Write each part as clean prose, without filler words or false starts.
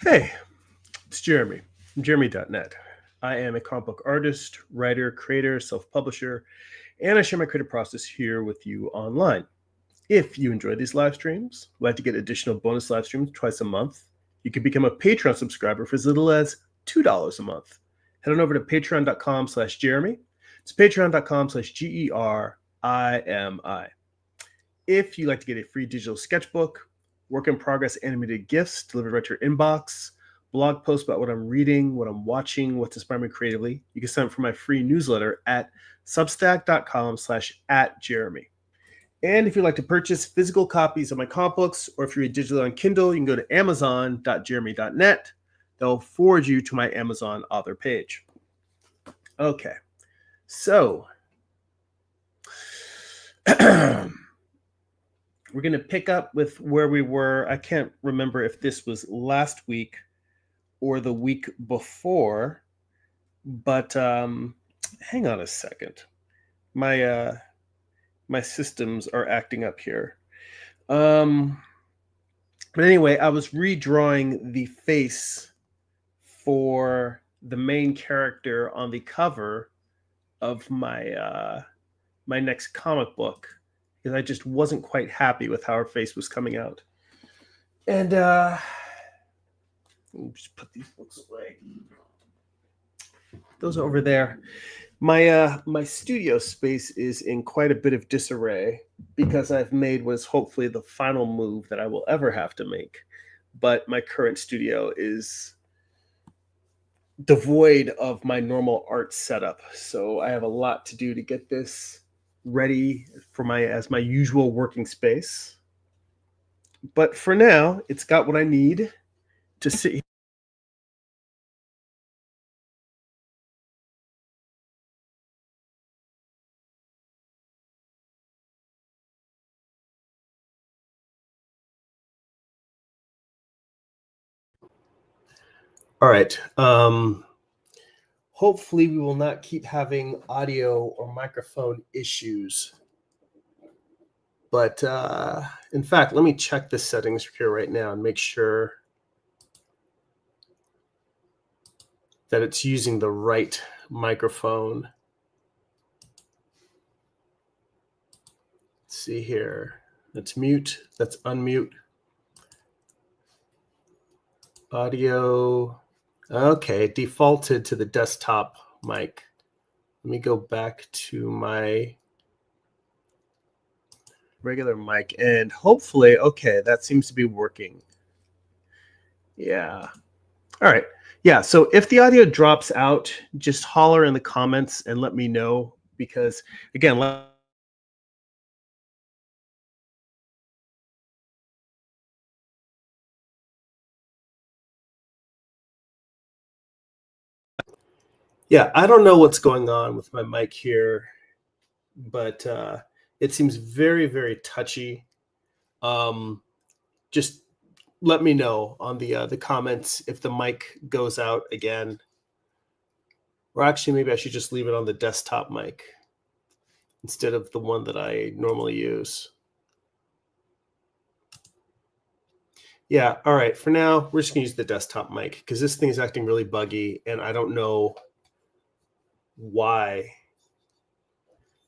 Hey, it's Jeremy from Jeremy.net. I am a comic book artist, writer, creator, self publisher, and I share my creative process here with you online. If you enjoy these live streams, would like to get additional bonus live streams twice a month, you can become a Patreon subscriber for as little as $2 a month. Head on over to patreon.com/Jeremy. It's patreon.com/GERIMI. If you'd like to get a free digital sketchbook, work in progress animated GIFs delivered right to your inbox, blog posts about what I'm reading, what I'm watching, what's inspiring me creatively, you can sign up for my free newsletter at substack.com/@Jeremy. And if you'd like to purchase physical copies of my comic books, or if you read digitally on Kindle, you can go to amazon.jeremy.net. They'll forward you to my Amazon author page. Okay, so we're going to pick up with where we were. I can't remember if this was last week or the week before, but hang on a second. My systems are acting up here. But anyway, I was redrawing the face for the main character on the cover of my my next comic book, because I just wasn't quite happy with how her face was coming out. And let me just put these books away. Those are over there. My studio space is in quite a bit of disarray because I've made what is hopefully the final move that I will ever have to make. But my current studio is devoid of my normal art setup, so I have a lot to do to get this ready for my usual working space. But for now, it's got what I need to sit. All right. Hopefully we will not keep having audio or microphone issues. But in fact, let me check the settings here right now and make sure that it's using the right microphone. Let's see here. That's mute. That's unmute. Audio. Okay, defaulted to the desktop mic. Let me go back to my regular mic, and hopefully, okay, that seems to be working. Yeah. All right. Yeah, so if the audio drops out, just holler in the comments and let me know, because again, yeah, I don't know what's going on with my mic here, but it seems very, very touchy. Just let me know on the comments if the mic goes out again. Or actually, maybe I should just leave it on the desktop mic instead of the one that I normally use. Yeah, all right. For now, we're just going to use the desktop mic because this thing is acting really buggy, and I don't know why.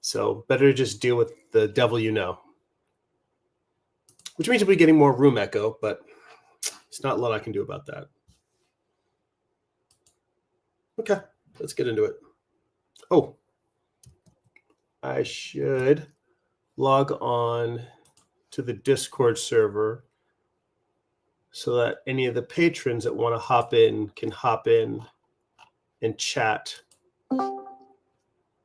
So better just deal with the devil you know. Which means we'll be getting more room echo, but it's not a lot I can do about that. Okay, let's get into it. Oh, I should log on to the Discord server so that any of the patrons that want to hop in can hop in and chat.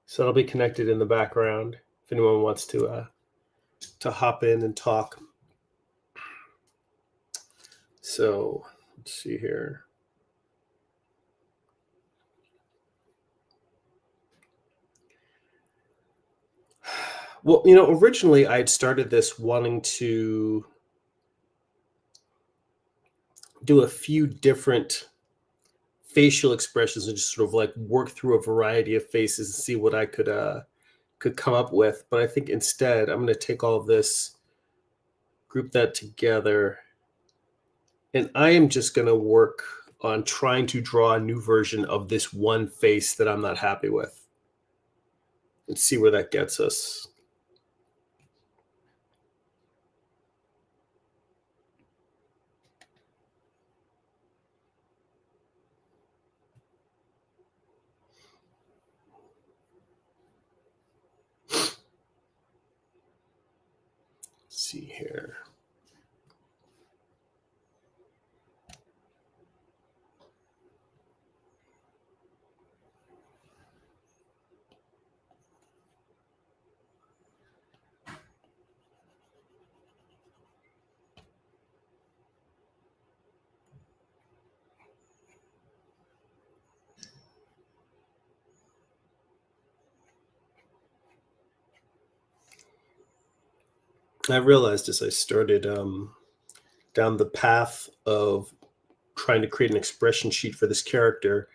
So it'll be connected in the background if anyone wants to hop in and talk. So let's see here. Well, originally I had started this wanting to do a few different facial expressions and just sort of like work through a variety of faces and see what I could come up with. But I think instead I'm going to take all of this, group that together, And I am just going to work on trying to draw a new version of this one face that I'm not happy with and see where that gets us. Let's see here. I realized as I started down the path of trying to create an expression sheet for this character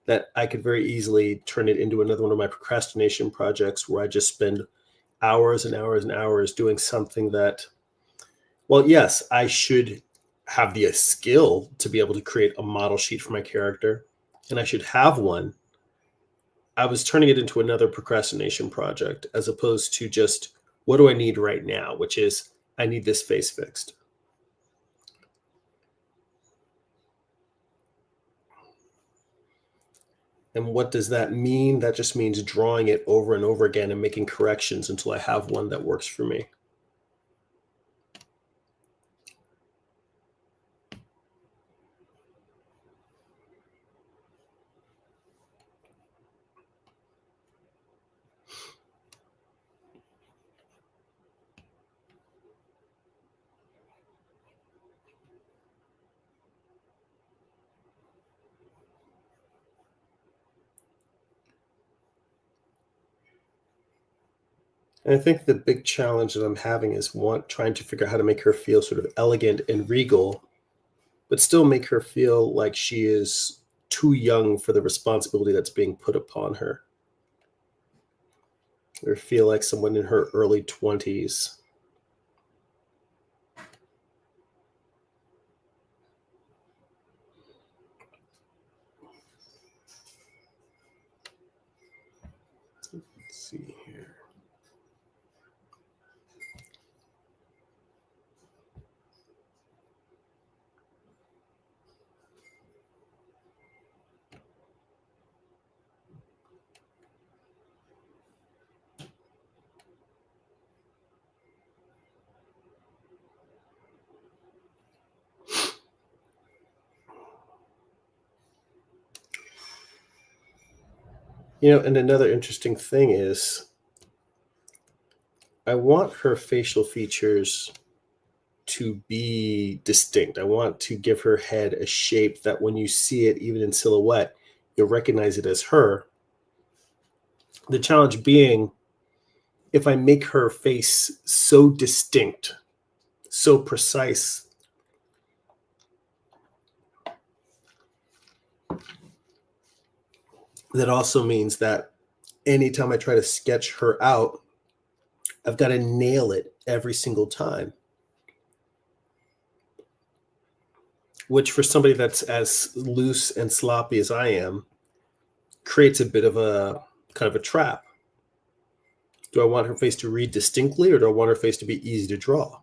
that I could very easily turn it into another one of my procrastination projects where I just spend hours and hours and hours doing something that, well, yes, I should have the skill to be able to create a model sheet for my character, and I should have one. I was turning it into another procrastination project as opposed to just what do I need right now, which is I need this face fixed. And what does that mean? That just means drawing it over and over again and making corrections until I have one that works for me. And I think the big challenge that I'm having is trying to figure out how to make her feel sort of elegant and regal, but still make her feel like she is too young for the responsibility that's being put upon her, or feel like someone in her early 20s. Let's see here. And another interesting thing is I want her facial features to be distinct. I want to give her head a shape that when you see it, even in silhouette, you'll recognize it as her. The challenge being, if I make her face so distinct, so precise, that also means that anytime I try to sketch her out, I've got to nail it every single time. Which, for somebody that's as loose and sloppy as I am, creates a bit of a kind of a trap. Do I want her face to read distinctly, or do I want her face to be easy to draw?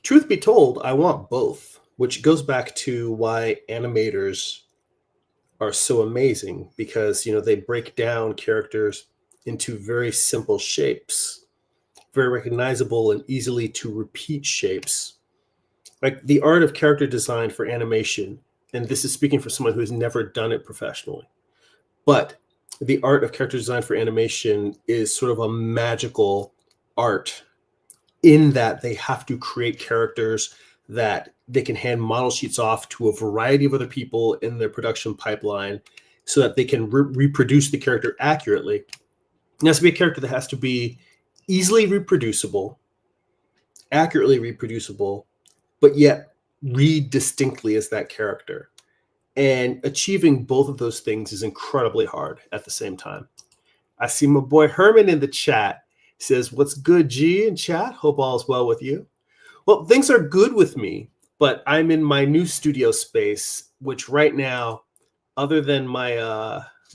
Truth be told, I want both, which goes back to why animators are so amazing, because they break down characters into very simple shapes, very recognizable and easily to repeat shapes. Like the art of character design for animation, and this is speaking for someone who has never done it professionally, but the art of character design for animation is sort of a magical art in that they have to create characters that they can hand model sheets off to a variety of other people in their production pipeline so that they can reproduce the character accurately. It has to be a character that has to be easily reproducible, accurately reproducible, but yet read distinctly as that character. And achieving both of those things is incredibly hard at the same time. I see my boy Herman in the chat. He says, "What's good, G, in chat? Hope all is well with you." Well, things are good with me, but I'm in my new studio space, which right now, other than my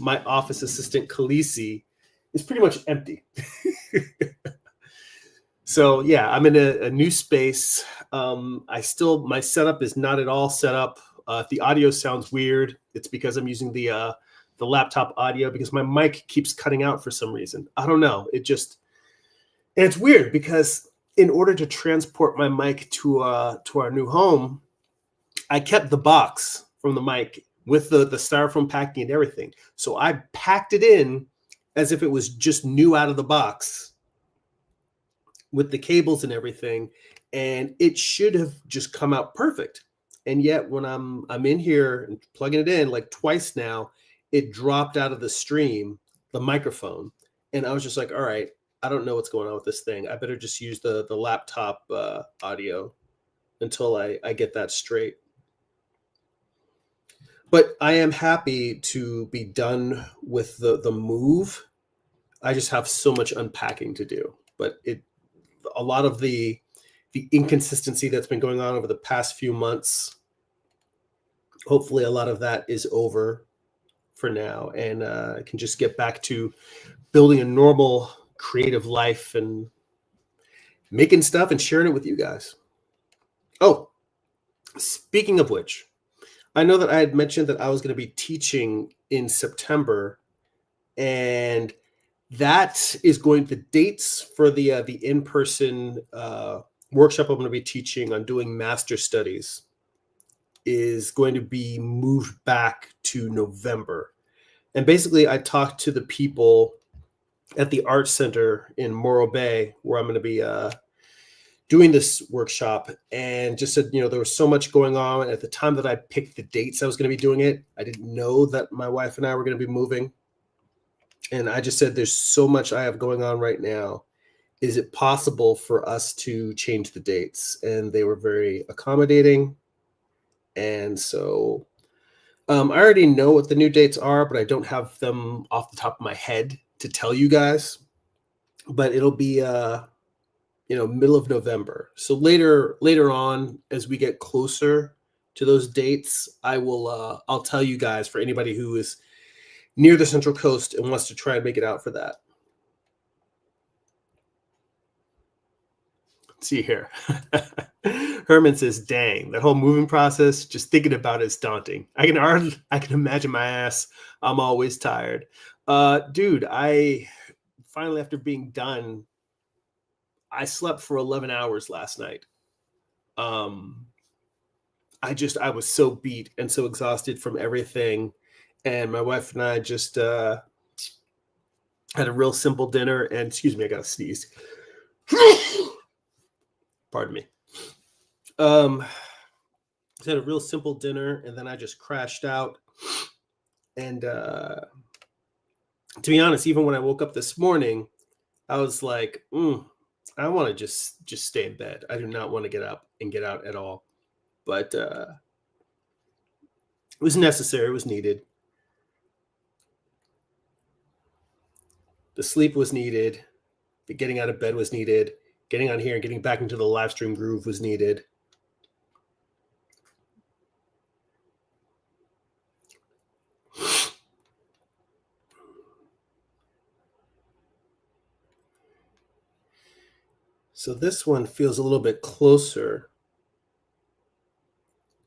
office assistant Khaleesi, is pretty much empty. So yeah, I'm in a new space. My setup is not at all set up. If the audio sounds weird, it's because I'm using the laptop audio because my mic keeps cutting out for some reason. I don't know. And it's weird because in order to transport my mic to our new home, I kept the box from the mic with the styrofoam packing and everything. So I packed it in as if it was just new out of the box with the cables and everything, and it should have just come out perfect. And yet when I'm in here and plugging it in like twice now, it dropped out of the stream, the microphone. And I was just like, all right, I don't know what's going on with this thing. I better just use the laptop audio until I get that straight. But I am happy to be done with the move. I just have so much unpacking to do. But a lot of the inconsistency that's been going on over the past few months, hopefully a lot of that is over for now, and I can just get back to building a normal creative life and making stuff and sharing it with you guys. Oh, speaking of which, I know that I had mentioned that I was going to be teaching in September, and that is going, the dates for the in-person workshop I'm going to be teaching on doing master studies is going to be moved back to November. And basically, I talked to the people at the Art Center in Morro Bay, where I'm going to be doing this workshop, and just said, there was so much going on. At the time that I picked the dates I was going to be doing it, I didn't know that my wife and I were going to be moving. And I just said, there's so much I have going on right now. Is it possible for us to change the dates? And they were very accommodating. And so I already know what the new dates are, but I don't have them off the top of my head to tell you guys. But it'll be middle of November. So later on, as we get closer to those dates, I'll tell you guys, for anybody who is near the Central Coast and wants to try and make it out for that. Let's see here. Herman says, dang, that whole moving process, just thinking about it is daunting. I can imagine my ass. I'm always tired. Dude, I finally, after being done, I slept for 11 hours last night. I was so beat and so exhausted from everything. And my wife and I just had a real simple dinner. And excuse me, I got to sneeze. Pardon me. Had a real simple dinner, and then I just crashed out. And to be honest, even when I woke up this morning, I was like, I want to just stay in bed. I do not want to get up and get out at all. But it was necessary. It was needed. The sleep was needed. The getting out of bed was needed. Getting on here and getting back into the live stream groove was needed. So this one feels a little bit closer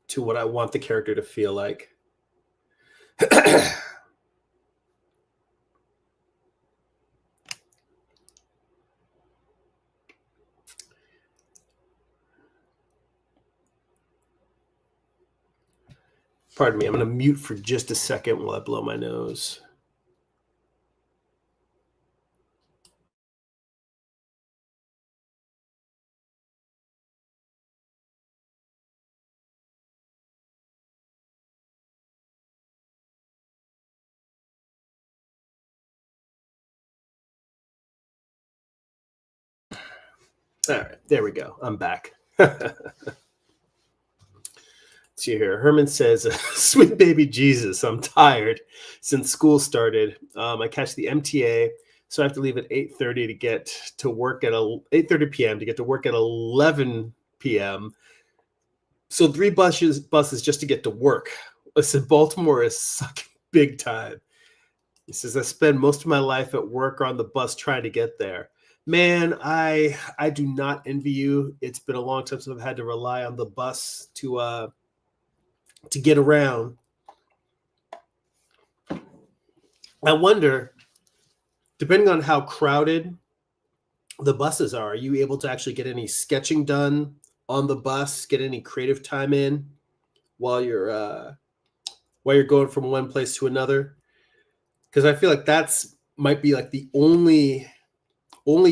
to what I want the character to feel like. Pardon me, I'm going to mute for just a second while I blow my nose. All right, there we go. I'm back. See here. Herman says, sweet baby Jesus, I'm tired since school started. I catch the MTA, so I have to leave at 8:30 to get to work at 8:30 p.m. to get to work at 11 p.m. So 3 buses just to get to work. Listen, Baltimore is sucking big time. He says, I spend most of my life at work or on the bus trying to get there. Man, I do not envy you. It's been a long time since I've had to rely on the bus to get around. I wonder, depending on how crowded the buses are you able to actually get any sketching done on the bus, get any creative time in while you're going from one place to another? Because I feel like that's might be like the only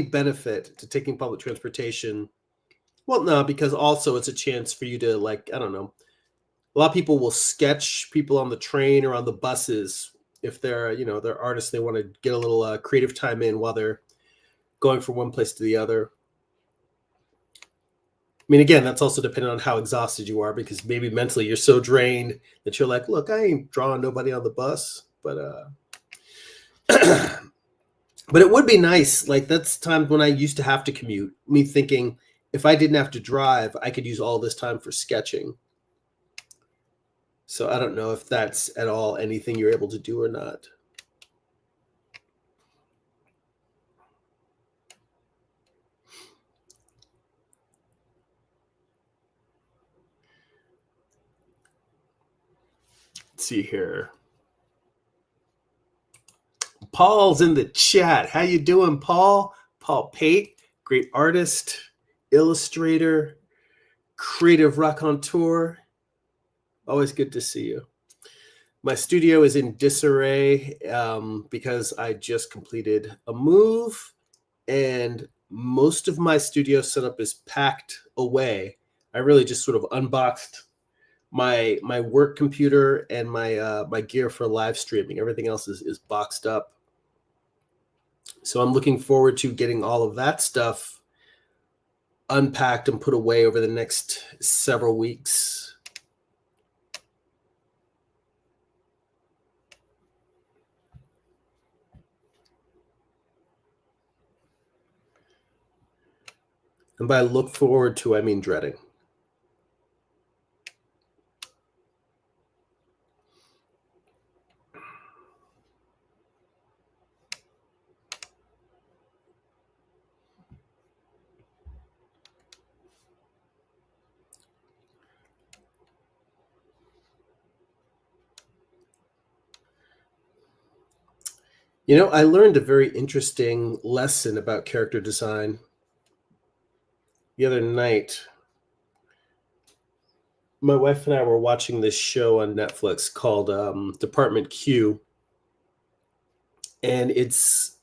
benefit to taking public transportation. Well, no, because also it's a chance for you to, like, I don't know, a lot of people will sketch people on the train or on the buses if they're artists. They want to get a little creative time in while they're going from one place to the other. I mean, again, that's also dependent on how exhausted you are, because maybe mentally you're so drained that you're like, look, I ain't drawing nobody on the bus. But but it would be nice. Like, that's times when I used to have to commute, me thinking if I didn't have to drive, I could use all this time for sketching. So I don't know if that's at all anything you're able to do or not. Let's see here. Paul's in the chat. How you doing, Paul? Paul Pate, great artist, illustrator, creative raconteur. Always good to see you. My studio is in disarray because I just completed a move, and most of my studio setup is packed away. I really just sort of unboxed my work computer and my gear for live streaming. Everything else is boxed up. So I'm looking forward to getting all of that stuff unpacked and put away over the next several weeks. And by look forward to, I mean dreading. You know, I learned a very interesting lesson about character design the other night. My wife and I were watching this show on Netflix called Department Q, and it's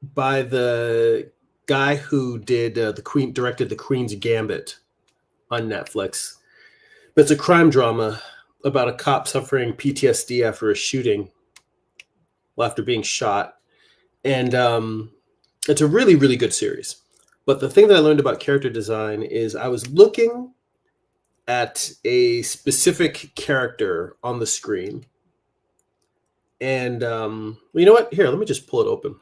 by the guy who did directed The Queen's Gambit on Netflix. But it's a crime drama about a cop suffering PTSD after a shooting, after being shot, and it's a really, really good series. But the thing that I learned about character design is I was looking at a specific character on the screen. And well, you know what? Here, let me just pull it open.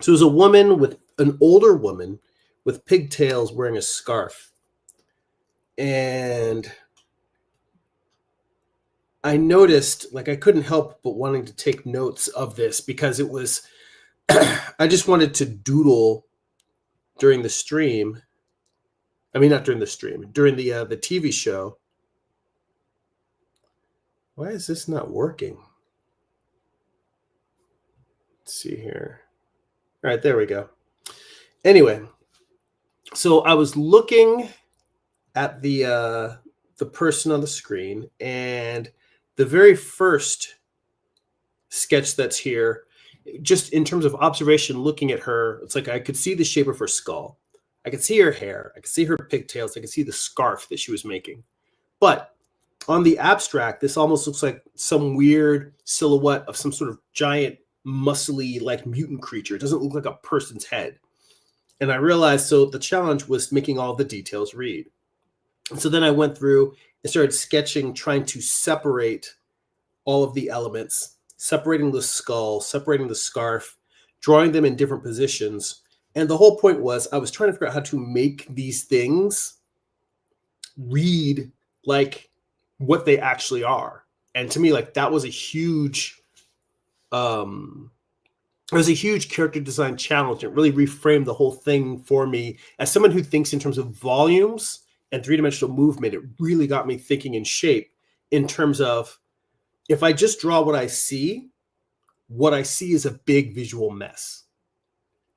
So it was a woman an older woman with pigtails wearing a scarf. And I noticed, like, I couldn't help but wanting to take notes of this because it was, I just wanted to doodle during the stream. I mean, not during the stream, during the TV show. Why is this not working? Let's see here. All right, there we go. Anyway, so I was looking at the person on the screen, and the very first sketch that's here, just in terms of observation, looking at her, it's like I could see the shape of her skull. I could see her hair. I could see her pigtails. I could see the scarf that she was making. But on the abstract, this almost looks like some weird silhouette of some sort of giant, muscly, like mutant creature. It doesn't look like a person's head. And I realized, so the challenge was making all the details read. And so then I went through and started sketching, trying to separate all of the elements, separating the skull, separating the scarf, drawing them in different positions, And the whole point was I was trying to figure out how to make these things read like what they actually are. And to me, like, that was a huge it was a huge character design challenge. It really reframed the whole thing for me. As someone who thinks in terms of volumes and three-dimensional movement, it really got me thinking in shape in terms of, if I just draw what I see is a big visual mess.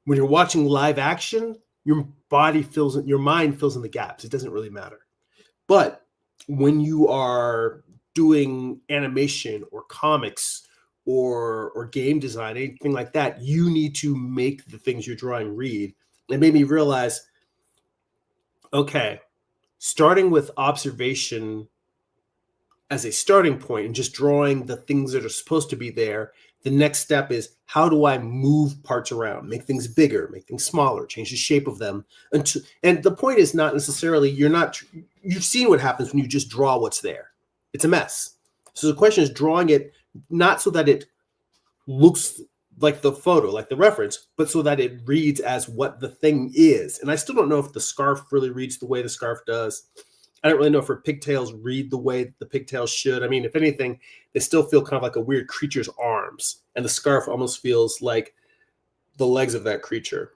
When you're watching live action, your mind fills in the gaps. It doesn't really matter. But when you are doing animation or comics or game design, anything like that, you need to make the things you're drawing read. It made me realize, okay, starting with observation as a starting point and just drawing the things that are supposed to be there, the next step is, how do I move parts around, make things bigger, make things smaller, change the shape of them. And the point is not necessarily, you've seen what happens when you just draw what's there. It's a mess. So the question is drawing it not so that it looks like the photo, like the reference, but so that it reads as what the thing is. And I still don't know if the scarf really reads the way the scarf does. I don't really know if her pigtails read the way the pigtails should. I mean, if anything, they still feel kind of like a weird creature's arms, and the scarf almost feels like the legs of that creature.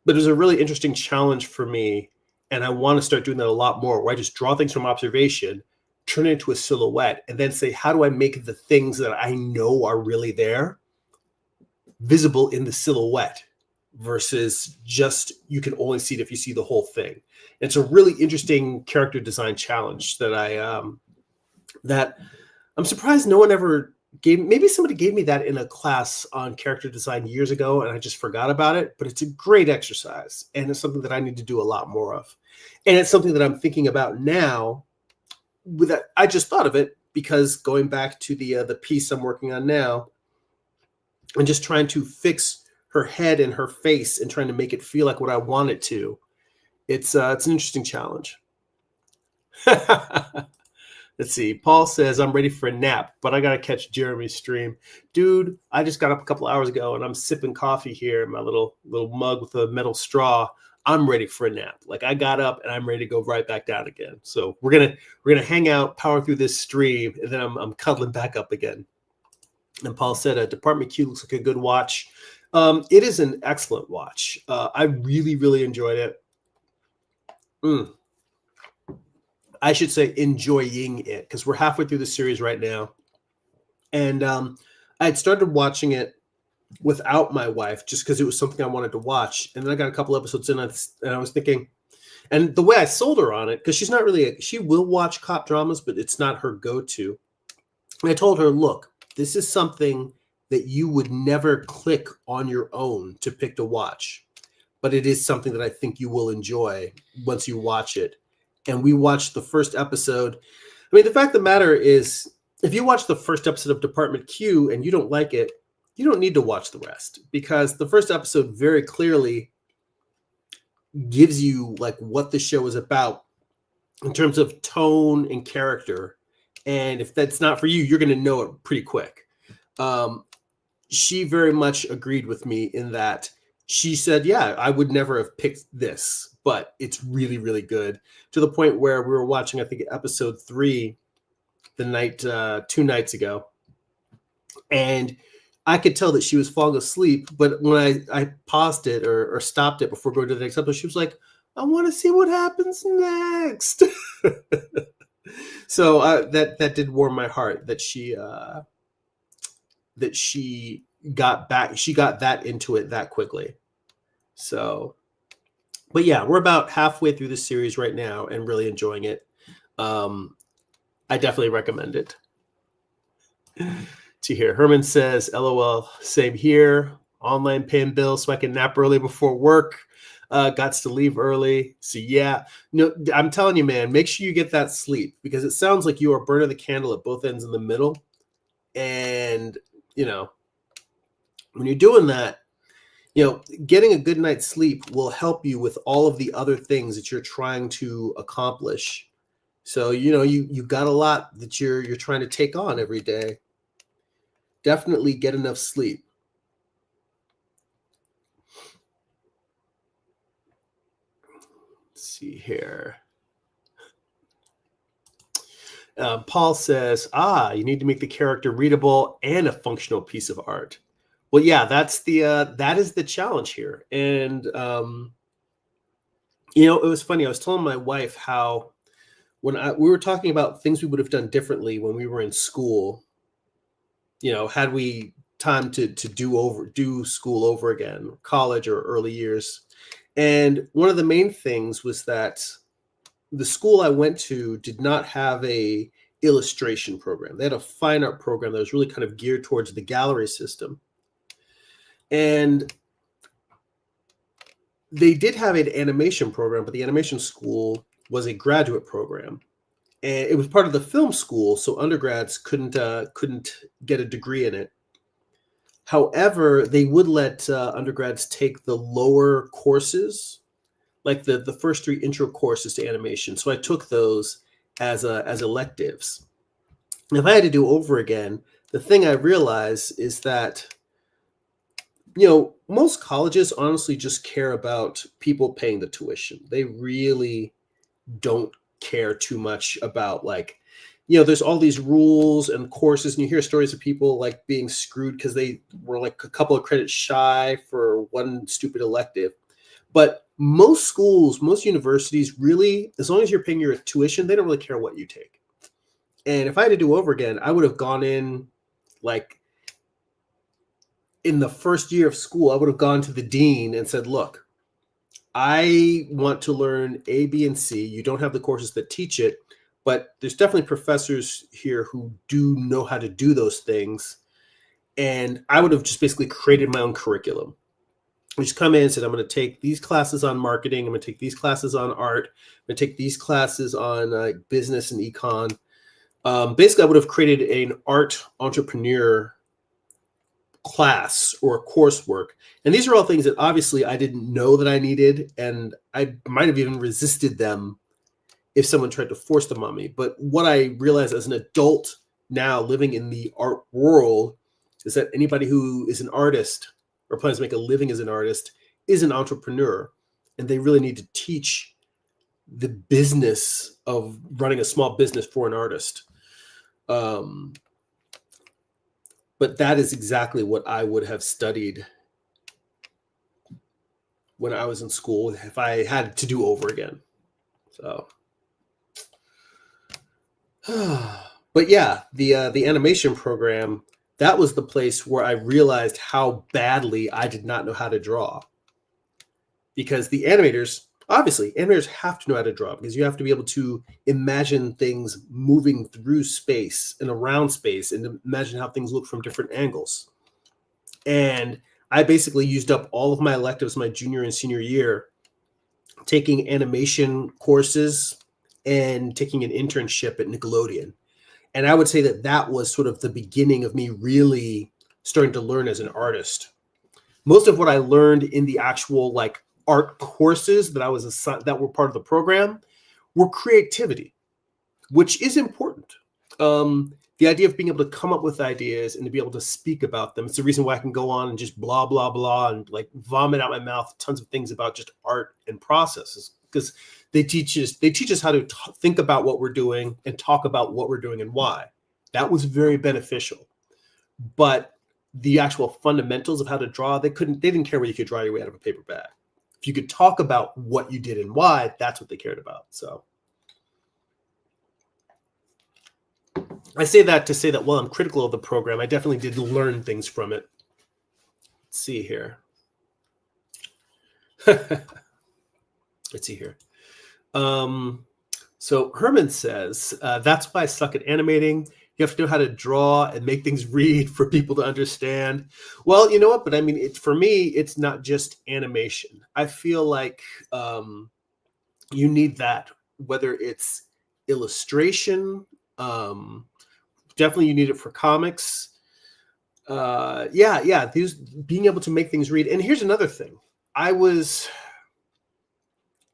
But it was a really interesting challenge for me, and I want to start doing that a lot more, where I just draw things from observation, turn it into a silhouette, and then say, how do I make the things that I know are really there visible in the silhouette versus just you can only see it if you see the whole thing. It's a really interesting character design challenge that I'm surprised no one ever gave. Maybe somebody gave me that in a class on character design years ago and I just forgot about it, but it's a great exercise and it's something that I need to do a lot more of. And it's something that I'm thinking about now. With that, I just thought of it because going back to the piece I'm working on now, and just trying to fix her head and her face and trying to make it feel like what I want it to. It's an interesting challenge. Let's see. Paul says, I'm ready for a nap, but I got to catch Jeremy's stream. Dude, I just got up a couple hours ago and I'm sipping coffee here in my little mug with a metal straw. I'm ready for a nap. Like, I got up and I'm ready to go right back down again. So we're gonna hang out, power through this stream, and then I'm cuddling back up again. And Paul said, Department Q looks like a good watch. It is an excellent watch. I really, really enjoyed it. I should say enjoying it, because we're halfway through the series right now. And I had started watching it without my wife just because it was something I wanted to watch. And then I got a couple episodes in and I was thinking, and the way I sold her on it, because she's not really, she will watch cop dramas, but it's not her go-to. And I told her, look, this is something that you would never click on your own to pick to watch, but it is something that I think you will enjoy once you watch it. And we watched the first episode. I mean, the fact of the matter is, if you watch the first episode of Department Q and you don't like it, you don't need to watch the rest, because the first episode very clearly gives you like what the show is about in terms of tone and character. And if that's not for you, you're going to know it pretty quick. She very much agreed with me in that she said, yeah, I would never have picked this, but it's really, really good, to the point where we were watching, I think, episode 3 2 nights ago. And I could tell that she was falling asleep, but when I paused it or stopped it before going to the next episode, she was like, I want to see what happens next. So that did warm my heart that she got that into it that quickly. So, but yeah, we're about halfway through the series right now and really enjoying it. I definitely recommend it. To hear Herman says, LOL, same here. Online paying bills so I can nap early before work. Got to leave early. So yeah, no, I'm telling you, man, make sure you get that sleep, because it sounds like you are burning the candle at both ends in the middle. And, you know, when you're doing that, you know, getting a good night's sleep will help you with all of the other things that you're trying to accomplish. So, you know, you got a lot that you're trying to take on every day. Definitely get enough sleep. see here. Paul says, you need to make the character readable and a functional piece of art. Well, yeah, that is the challenge here. And, it was funny. I was telling my wife how when we were talking about things we would have done differently when we were in school, had we time to do school over again, college or early years. And one of the main things was that the school I went to did not have a illustration program. They had a fine art program that was really kind of geared towards the gallery system. And they did have an animation program, but the animation school was a graduate program. And it was part of the film school, so undergrads couldn't get a degree in it. However, they would let undergrads take the lower courses, like the first 3 intro courses to animation. So I took those as electives. And if I had to do over again, the thing I realized is that, most colleges honestly just care about people paying the tuition. They really don't care too much about there's all these rules and courses, and you hear stories of people like being screwed because they were like a couple of credits shy for one stupid elective. But most schools, most universities, really, as long as you're paying your tuition, they don't really care what you take. And if I had to do over again, I would have gone in in the first year of school, I would have gone to the dean and said, look, I want to learn A, B, and C. You don't have the courses that teach it, but there's definitely professors here who do know how to do those things. And I would have just basically created my own curriculum. I just come in and said, I'm going to take these classes on marketing. I'm going to take these classes on art. I'm going to take these classes on business and econ. Basically, I would have created an art entrepreneur class or coursework. And these are all things that obviously I didn't know that I needed. And I might have even resisted them if someone tried to force them on me. But what I realized as an adult now living in the art world is that anybody who is an artist or plans to make a living as an artist is an entrepreneur. And they really need to teach the business of running a small business for an artist. But that is exactly what I would have studied when I was in school if I had to do over again. So, but yeah, the animation program, that was the place where I realized how badly I did not know how to draw. Because the animators have to know how to draw, because you have to be able to imagine things moving through space and around space and imagine how things look from different angles. And I basically used up all of my electives my junior and senior year taking animation courses and taking an internship at Nickelodeon. And I would say that was sort of the beginning of me really starting to learn as an artist. Most of what I learned in the actual art courses that I was assigned, that were part of the program, were creativity, which is important. The idea of being able to come up with ideas and to be able to speak about them. It's the reason why I can go on and just blah, blah, blah, and vomit out my mouth tons of things about just art and processes, because they teach us how to think about what we're doing and talk about what we're doing and why. That was very beneficial. But the actual fundamentals of how to draw, they didn't care whether you could draw your way out of a paper bag. If you could talk about what you did and why, that's what they cared about. So I say that to say that while I'm critical of the program, I definitely did learn things from it. Let's see here. Let's see here. So Herman says, that's why I suck at animating. You have to know how to draw and make things read for people to understand. Well, you know what? But I mean, for me, it's not just animation. I feel like you need that, whether it's illustration. Definitely you need it for comics. These being able to make things read. And here's another thing. I was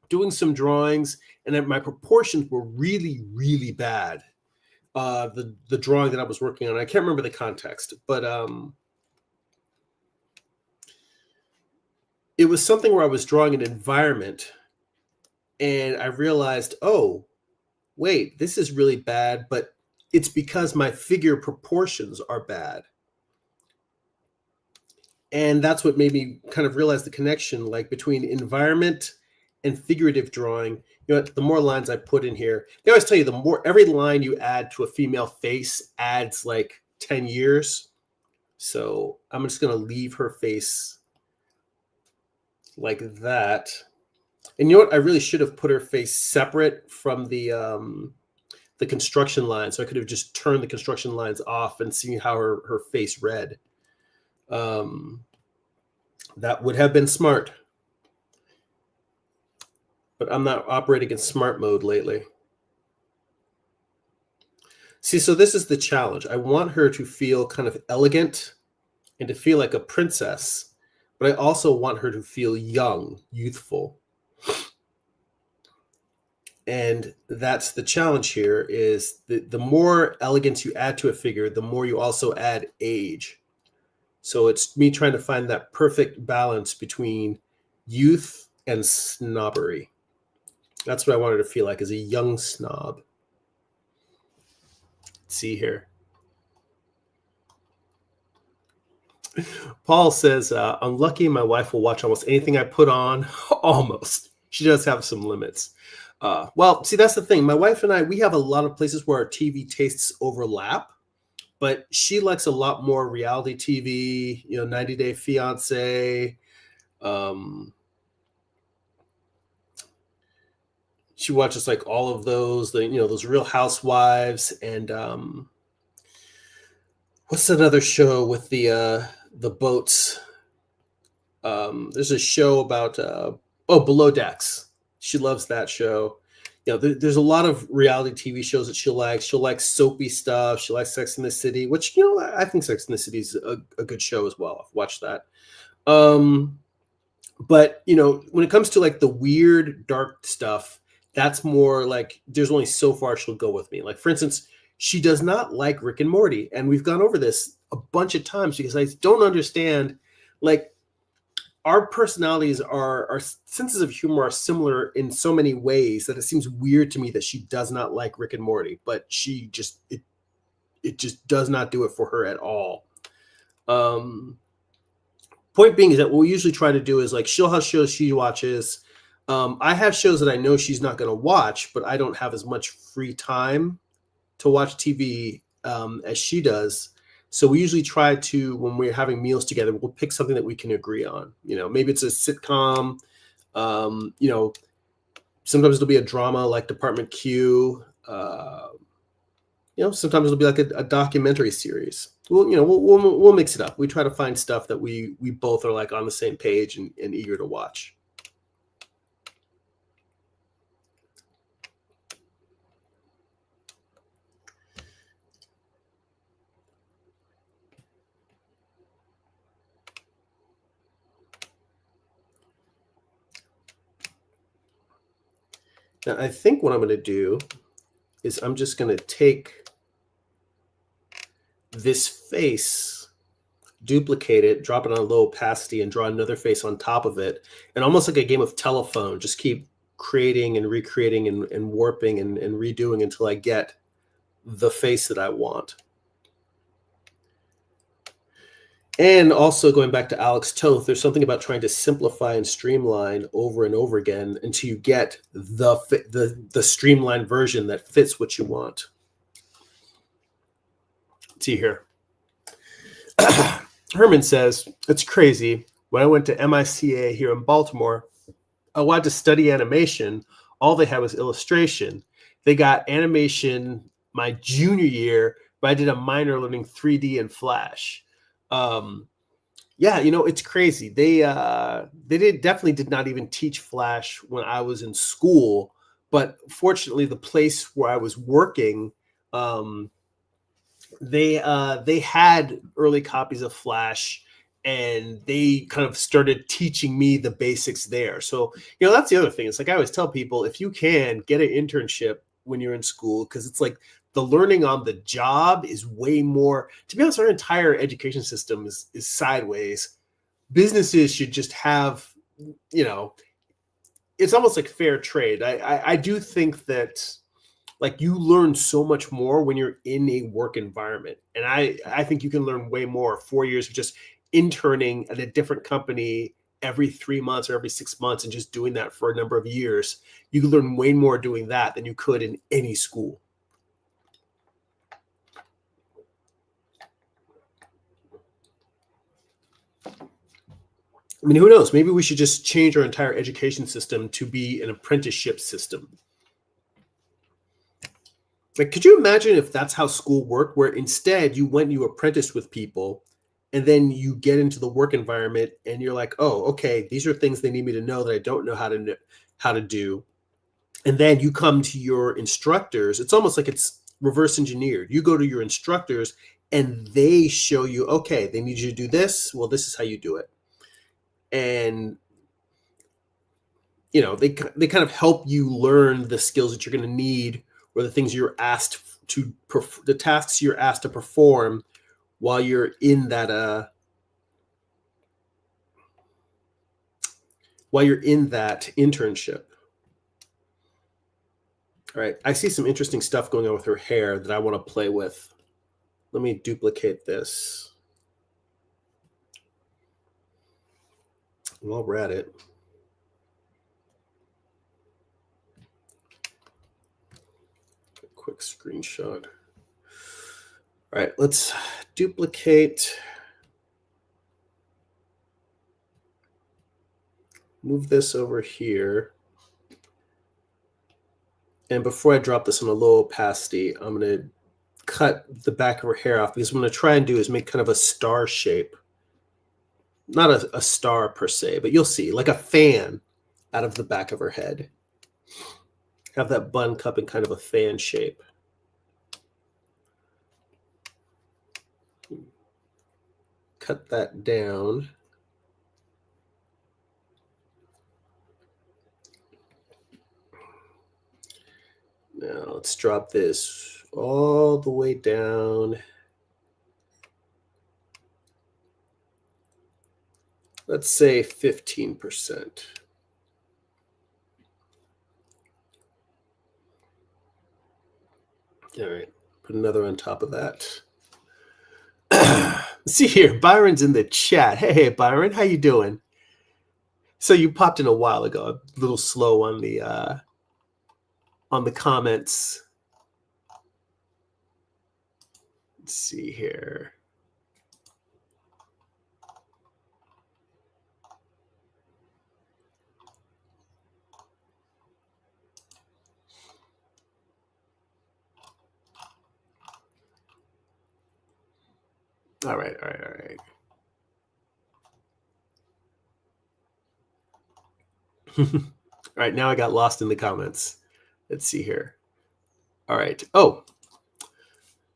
doing some drawings and my proportions were really, really bad. The drawing that I was working on, I can't remember the context, but it was something where I was drawing an environment And I realized, oh, wait, this is really bad, but it's because my figure proportions are bad. And that's what made me kind of realize the connection, like between environment and figurative drawing. You know, the more lines I put in here, they always tell you the more every line you add to a female face adds like 10 years. So I'm just going to leave her face like that. And you know what? I really should have put her face separate from the construction line, so I could have just turned the construction lines off and seen how her face read. That would have been smart, but I'm not operating in smart mode lately. See, so this is the challenge. I want her to feel kind of elegant and to feel like a princess, but I also want her to feel young, youthful. And that's the challenge here, is the more elegance you add to a figure, the more you also add age. So it's me trying to find that perfect balance between youth and snobbery. That's what I wanted to feel like, as a young snob. Let's see here. Paul says, I'm lucky my wife will watch almost anything I put on. Almost. She does have some limits. Well, see, that's the thing. My wife and I, we have a lot of places where our TV tastes overlap, but she likes a lot more reality TV, 90 Day Fiance. She watches like all of those, those Real Housewives, and what's another show with the boats? There's a show about Below Decks. She loves that show. There's a lot of reality TV shows that she likes. She'll like soapy stuff. She likes Sex in the City, which I think Sex in the City is a good show as well. I've watched that. But when it comes to like the weird, dark stuff, that's more like there's only so far she'll go with me. Like, for instance, she does not like Rick and Morty, and we've gone over this a bunch of times because I don't understand, like, our personalities, our senses of humor are similar in so many ways that it seems weird to me that she does not like Rick and Morty, but she just it just does not do it for her at all. Point being is that what we usually try to do is, like, she'll have shows she watches. I have shows that I know she's not going to watch, but I don't have as much free time to watch TV as she does. So we usually try to, when we're having meals together, we'll pick something that we can agree on. Maybe it's a sitcom. Sometimes it'll be a drama like Department Q. Sometimes it'll be like a documentary series. We'll mix it up. We try to find stuff that we both are like on the same page and eager to watch. Now, I think what I'm going to do is I'm just going to take this face, duplicate it, drop it on a low opacity, and draw another face on top of it. And almost like a game of telephone, just keep creating and recreating and warping and redoing until I get the face that I want. And also, going back to Alex Toth, there's something about trying to simplify and streamline over and over again until you get the streamlined version that fits what you want. Let's see here. Herman says, it's crazy. When I went to MICA here in Baltimore, I wanted to study animation. All they had was illustration. They got animation my junior year, but I did a minor learning 3D and Flash. It's crazy. They definitely did not even teach Flash when I was in school, but fortunately the place where I was working, they had early copies of Flash, and they kind of started teaching me the basics there. So, that's the other thing. It's like I always tell people, if you can get an internship when you're in school, because it's like the learning on the job is way more. To be honest, our entire education system is sideways. Businesses should just have, it's almost like fair trade. I do think that like you learn so much more when you're in a work environment. And I think you can learn way more 4 years of just interning at a different company every 3 months or every 6 months and just doing that for a number of years. You can learn way more doing that than you could in any school. I mean, who knows? Maybe we should just change our entire education system to be an apprenticeship system. Like, could you imagine if that's how school worked, where instead you went and you apprenticed with people and then you get into the work environment and you're like, oh, okay, these are things they need me to know that I don't know how to do. And then you come to your instructors. It's almost like it's reverse engineered. You go to your instructors and they show you, okay, they need you to do this. Well, this is how you do it. And they kind of help you learn the skills that you're going to need, or the things you're asked to the tasks you're asked to perform while you're in that internship. All right, I see some interesting stuff going on with her hair that I want to play with. Let me duplicate this. While we're at it, a quick screenshot. All right, let's duplicate. Move this over here. And before I drop this on a low opacity, I'm going to cut the back of her hair off, because what I'm going to try and do is make kind of a star shape. Not a star per se, but you'll see, like a fan out of the back of her head. Have that bun cup in kind of a fan shape. Cut that down. Now let's drop this all the way down. Let's say 15%. All right, put another on top of that. See here, Byron's in the chat. Hey, Byron, how you doing? So you popped in a while ago, a little slow on the comments. Let's see here. All right. All right, now I got lost in the comments. Let's see here. All right. Oh,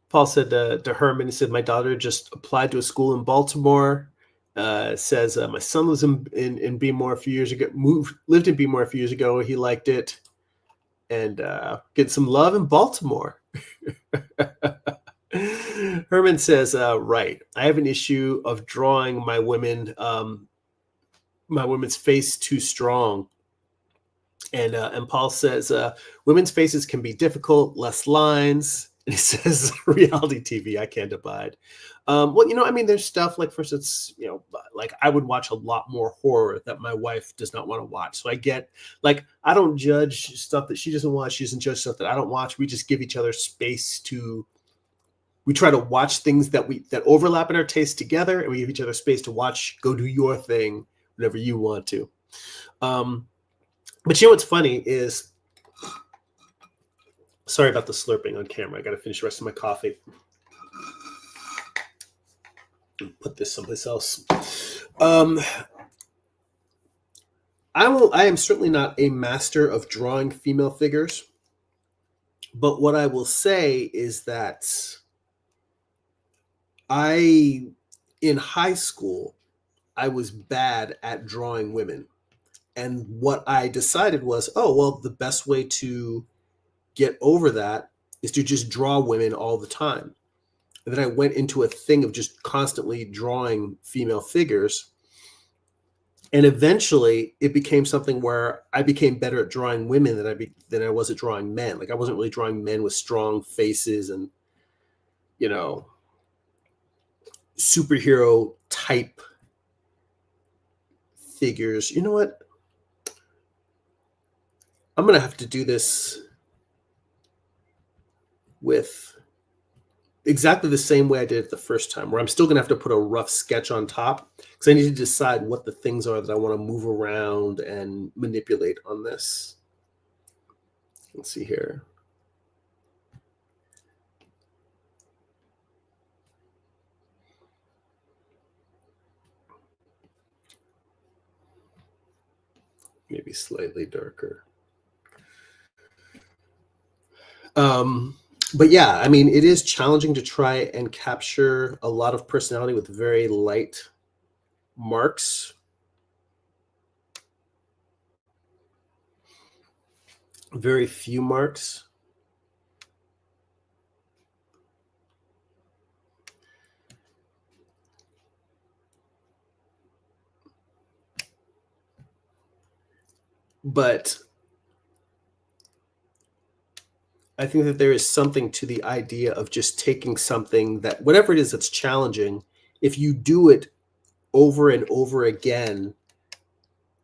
Paul said to Herman, he said, my daughter just applied to a school in Baltimore. Says my son was in Beemore a few years ago, lived in Beemore a few years ago. He liked it. And get some love in Baltimore. Herman says, right. I have an issue of drawing my women's face too strong. And Paul says, women's faces can be difficult, less lines. And he says, reality TV, I can't abide. Well, I mean, there's stuff like, for instance, like I would watch a lot more horror that my wife does not want to watch. So I get, like, I don't judge stuff that she doesn't watch. She doesn't judge stuff that I don't watch. We just give each other space we try to watch things that overlap in our taste together, and we give each other space to watch, go do your thing whenever you want to. But what's funny is, sorry about the slurping on camera. I got to finish the rest of my coffee. Put this someplace else. I am certainly not a master of drawing female figures, but what I will say is that in high school, I was bad at drawing women. And what I decided was, the best way to get over that is to just draw women all the time. And then I went into a thing of just constantly drawing female figures. And eventually it became something where I became better at drawing women than I was at drawing men. Like I wasn't really drawing men with strong faces and, you know, superhero type figures. You know what? I'm going to have to do this with exactly the same way I did it the first time, where I'm still going to have to put a rough sketch on top because I need to decide what the things are that I want to move around and manipulate on this. Let's see here. Maybe slightly darker. But yeah, I mean, it is challenging to try and capture a lot of personality with very light marks. Very few marks. But I think that there is something to the idea of just taking something that, whatever it is that's challenging, if you do it over and over again,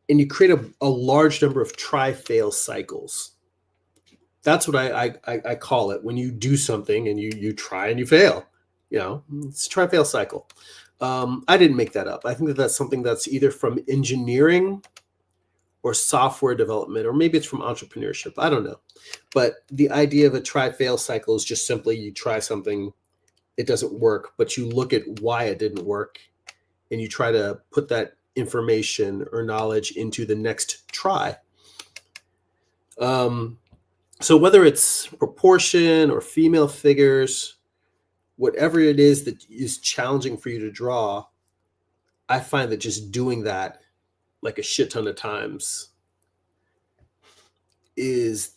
and you create a large number of try-fail cycles. That's what I call it when you do something and you try and you fail. You know, it's a try-fail cycle. I didn't make that up. I think that that's something that's either from engineering or software development, or maybe it's from entrepreneurship. I don't know. But the idea of a try-fail cycle is just simply you try something, it doesn't work, but you look at why it didn't work and you try to put that information or knowledge into the next try. So whether it's proportion or female figures, whatever it is that is challenging for you to draw, I find that just doing that like a shit ton of times is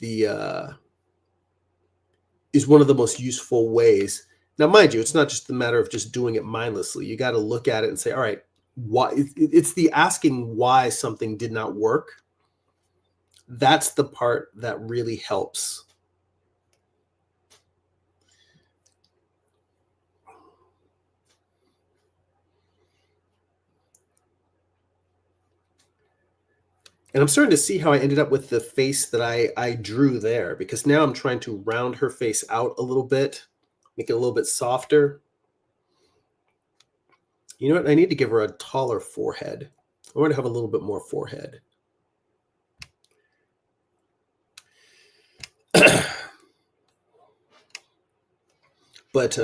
one of the most useful ways. Now, mind you, it's not just the matter of just doing it mindlessly. You got to look at it and say, all right, why? It's the asking why something did not work. That's the part that really helps. And I'm starting to see how I ended up with the face that I drew there, because now I'm trying to round her face out a little bit, make it a little bit softer. You know what? I need to give her a taller forehead. I want to have a little bit more forehead. But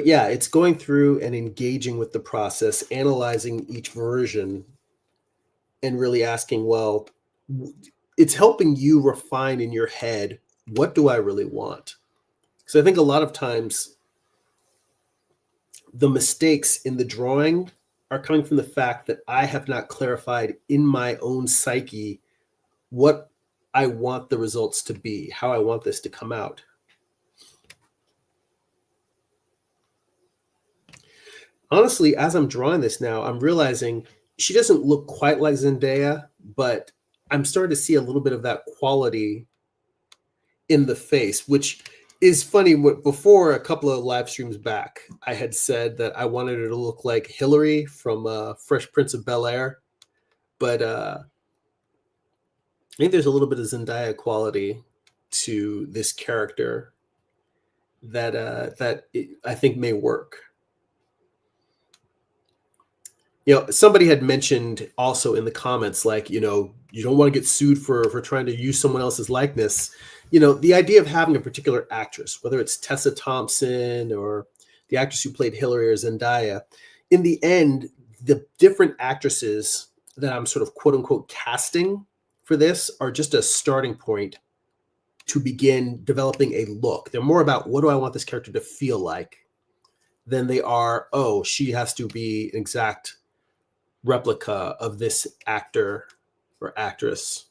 yeah, it's going through and engaging with the process, analyzing each version, and really asking, well, it's helping you refine in your head, what do I really want? So I think a lot of times the mistakes in the drawing are coming from the fact that I have not clarified in my own psyche what I want the results to be, how I want this to come out. Honestly, as I'm drawing this now, I'm realizing she doesn't look quite like Zendaya, but I'm starting to see a little bit of that quality in the face, which is funny. Before, a couple of live streams back, I had said that I wanted her to look like Hillary from Fresh Prince of Bel-Air, but I think there's a little bit of Zendaya quality to this character that I think may work. You know, somebody had mentioned also in the comments, like, you know, you don't want to get sued for trying to use someone else's likeness. You know, the idea of having a particular actress, whether it's Tessa Thompson or the actress who played Hillary or Zendaya, in the end, the different actresses that I'm sort of quote unquote casting for this are just a starting point to begin developing a look. They're more about, what do I want this character to feel like, than they are, oh, she has to be an exact replica of this actor or actress.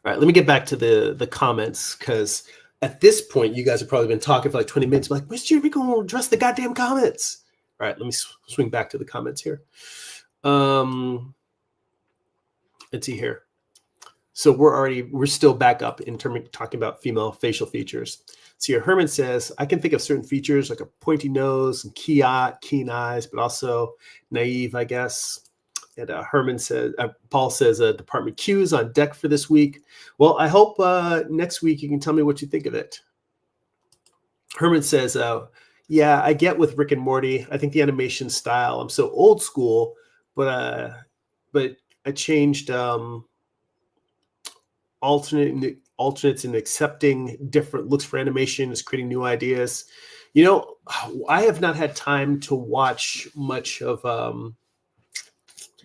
All right, let me get back to the comments, because At this point, you guys have probably been talking for like 20 minutes. Like, where's Jeremy going to address the goddamn comments? All right, let me swing back to the comments here. Let's see here. So we're still back up in terms of talking about female facial features. So here, Herman says, I can think of certain features like a pointy nose and keen eyes, but also naive, I guess. And Paul says, Department Q is on deck for this week. Well, I hope next week you can tell me what you think of it. Herman says, yeah, I get with Rick and Morty. I think the animation style, I'm so old school, but I changed alternates and accepting different looks for animation is creating new ideas. You know, I have not had time to watch much of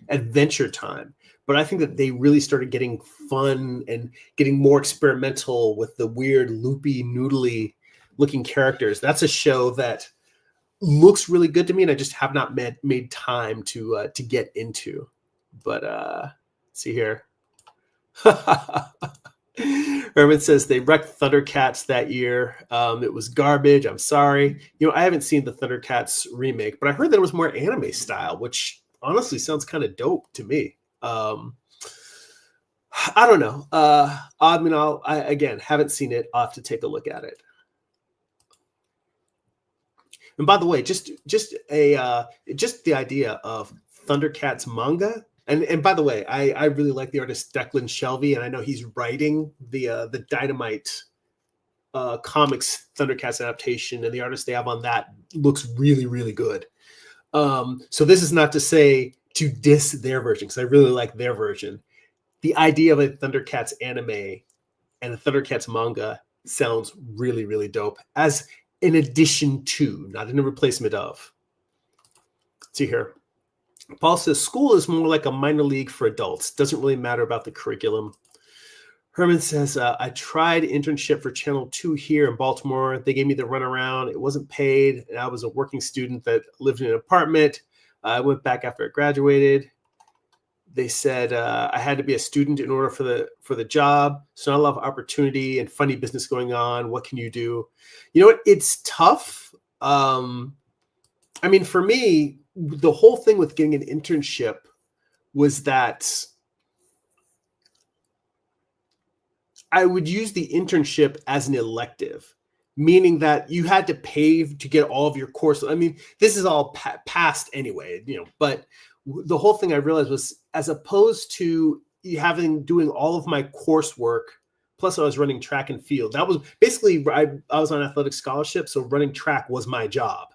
Adventure Time, but I think that they really started getting fun and getting more experimental with the weird loopy noodly looking characters. That's a show that looks really good to me, and I just have not made time to get into. But let's see here. Herman says they wrecked Thundercats that year. It was garbage. I'm sorry. You know, I haven't seen the Thundercats remake, but I heard that it was more anime style, which honestly sounds kind of dope to me. I don't know. I mean, I again haven't seen it. I'll have to take a look at it. And by the way, just the idea of Thundercats manga. And by the way, I really like the artist Declan Shelvey, and I know he's writing the Dynamite comics Thundercats adaptation, and the artist they have on that looks really, really good. So this is not to say to diss their version, because I really like their version. The idea of a Thundercats anime and a Thundercats manga sounds really, really dope, as in addition to, not in a replacement of. Let's see here. Paul says, school is more like a minor league for adults. Doesn't really matter about the curriculum. Herman says, I tried internship for Channel 2 here in Baltimore. They gave me the runaround. It wasn't paid. And I was a working student that lived in an apartment. I went back after I graduated. They said I had to be a student in order for the job. So not a lot of opportunity and funny business going on. What can you do? You know what? It's tough. I mean, for me, the whole thing with getting an internship was that I would use the internship as an elective, meaning that you had to pay to get all of your courses. I mean, this is all past anyway, you know, but the whole thing I realized was, as opposed to doing all of my coursework, plus I was running track and field. That was basically, I was on athletic scholarship, so running track was my job.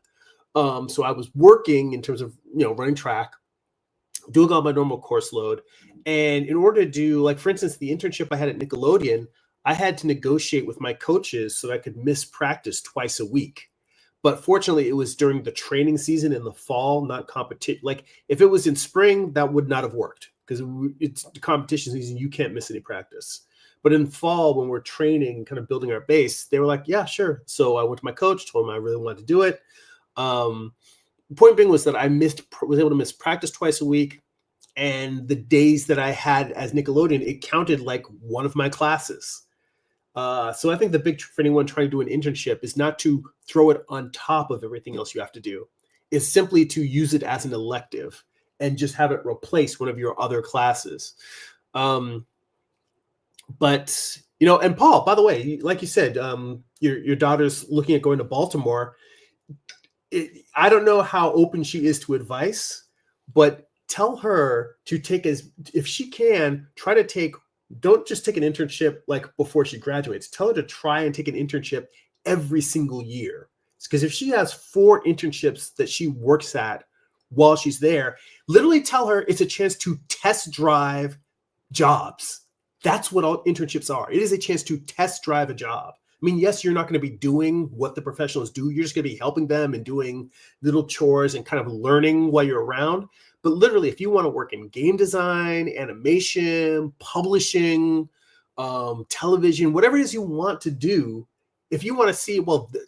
So I was working in terms of, you know, running track, doing all my normal course load. And in order to do, like, for instance, the internship I had at Nickelodeon, I had to negotiate with my coaches so that I could miss practice twice a week. But fortunately, it was during the training season in the fall, not competition. Like, if it was in spring, that would not have worked, because it's the competition season. You can't miss any practice. But in fall, when we're training, kind of building our base, they were like, yeah, sure. So I went to my coach, told him I really wanted to do it. Point being was that I was able to miss practice twice a week, and the days that I had as Nickelodeon, it counted like one of my classes. So I think the big trick for anyone trying to do an internship is not to throw it on top of everything else you have to do. It's simply to use it as an elective and just have it replace one of your other classes. But, you know, and Paul, by the way, like you said, your daughter's looking at going to Baltimore. I don't know how open she is to advice, but tell her to if she can, don't just take an internship like before she graduates. Tell her to try and take an internship every single year. Because if she has 4 internships that she works at while she's there, literally tell her it's a chance to test drive jobs. That's what all internships are. It is a chance to test drive a job. I mean, yes, you're not going to be doing what the professionals do. You're just going to be helping them and doing little chores and kind of learning while you're around. But literally, if you want to work in game design, animation, publishing, television, whatever it is you want to do, if you want to see,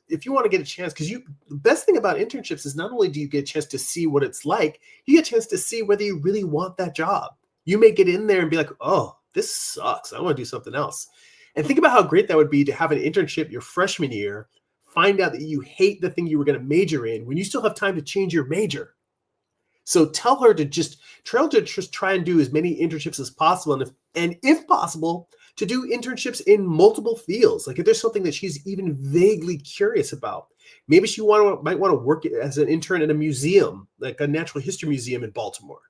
if you want to get a chance, because the best thing about internships is not only do you get a chance to see what it's like, you get a chance to see whether you really want that job. You may get in there and be like, oh, this sucks. I want to do something else. And think about how great that would be to have an internship your freshman year, find out that you hate the thing you were going to major in when you still have time to change your major. So tell her to just try and do as many internships as possible, and if possible, to do internships in multiple fields. Like if there's something that she's even vaguely curious about, maybe she might want to work as an intern at a museum, like a natural history museum in Baltimore.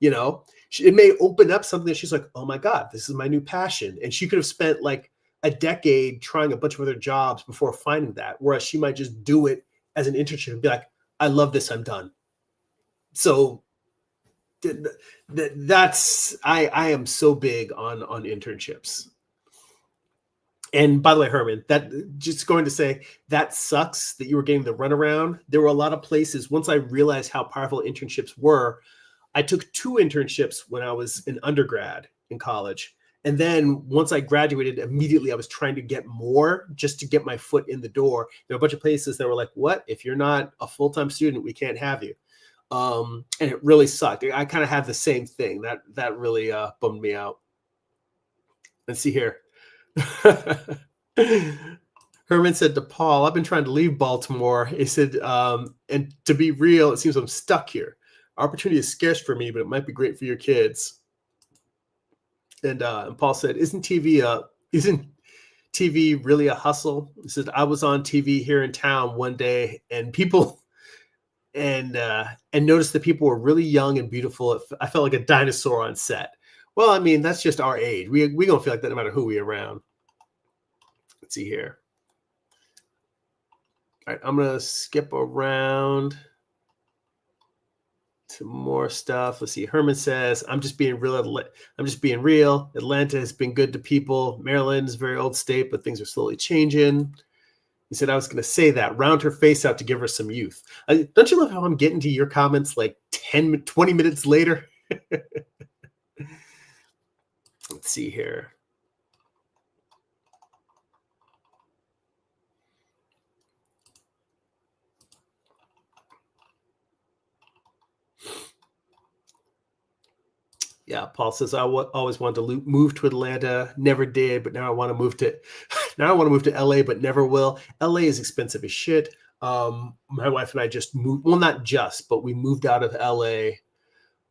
You know, it may open up something that she's like, oh my God, this is my new passion. And she could have spent like a decade trying a bunch of other jobs before finding that. Whereas she might just do it as an internship and be like, I love this, I'm done. So that's, I am so big on internships. And by the way, Herman, that just going to say that sucks that you were getting the runaround. There were a lot of places, once I realized how powerful internships were, I took 2 internships when I was an undergrad in college. And then once I graduated, immediately I was trying to get more just to get my foot in the door. There were a bunch of places that were like, what? If you're not a full-time student, we can't have you. And it really sucked. I kind of had the same thing. That really bummed me out. Let's see here. Herman said to Paul, I've been trying to leave Baltimore. He said, and to be real, it seems I'm stuck here. Opportunity is scarce for me, but it might be great for your kids. And Paul said, isn't TV really a hustle? He said, I was on TV here in town one day, and people and noticed that people were really young and beautiful. I felt like a dinosaur on set. Well, I mean, that's just our age. We gonna feel like that no matter who we're around. Let's see here. All right, I'm gonna skip around to more stuff. Let's see. Herman says, I'm just being real. Atlanta has been good to people. Maryland is a very old state, but things are slowly changing. He said, I was going to say that. Round her face out to give her some youth. Don't you love how I'm getting to your comments like 10, 20 minutes later? Let's see here. Yeah, Paul says I always wanted to move to Atlanta, never did, but now I want to move to LA, but never will. LA is expensive as shit. My wife and I just moved. Well, not just, but we moved out of LA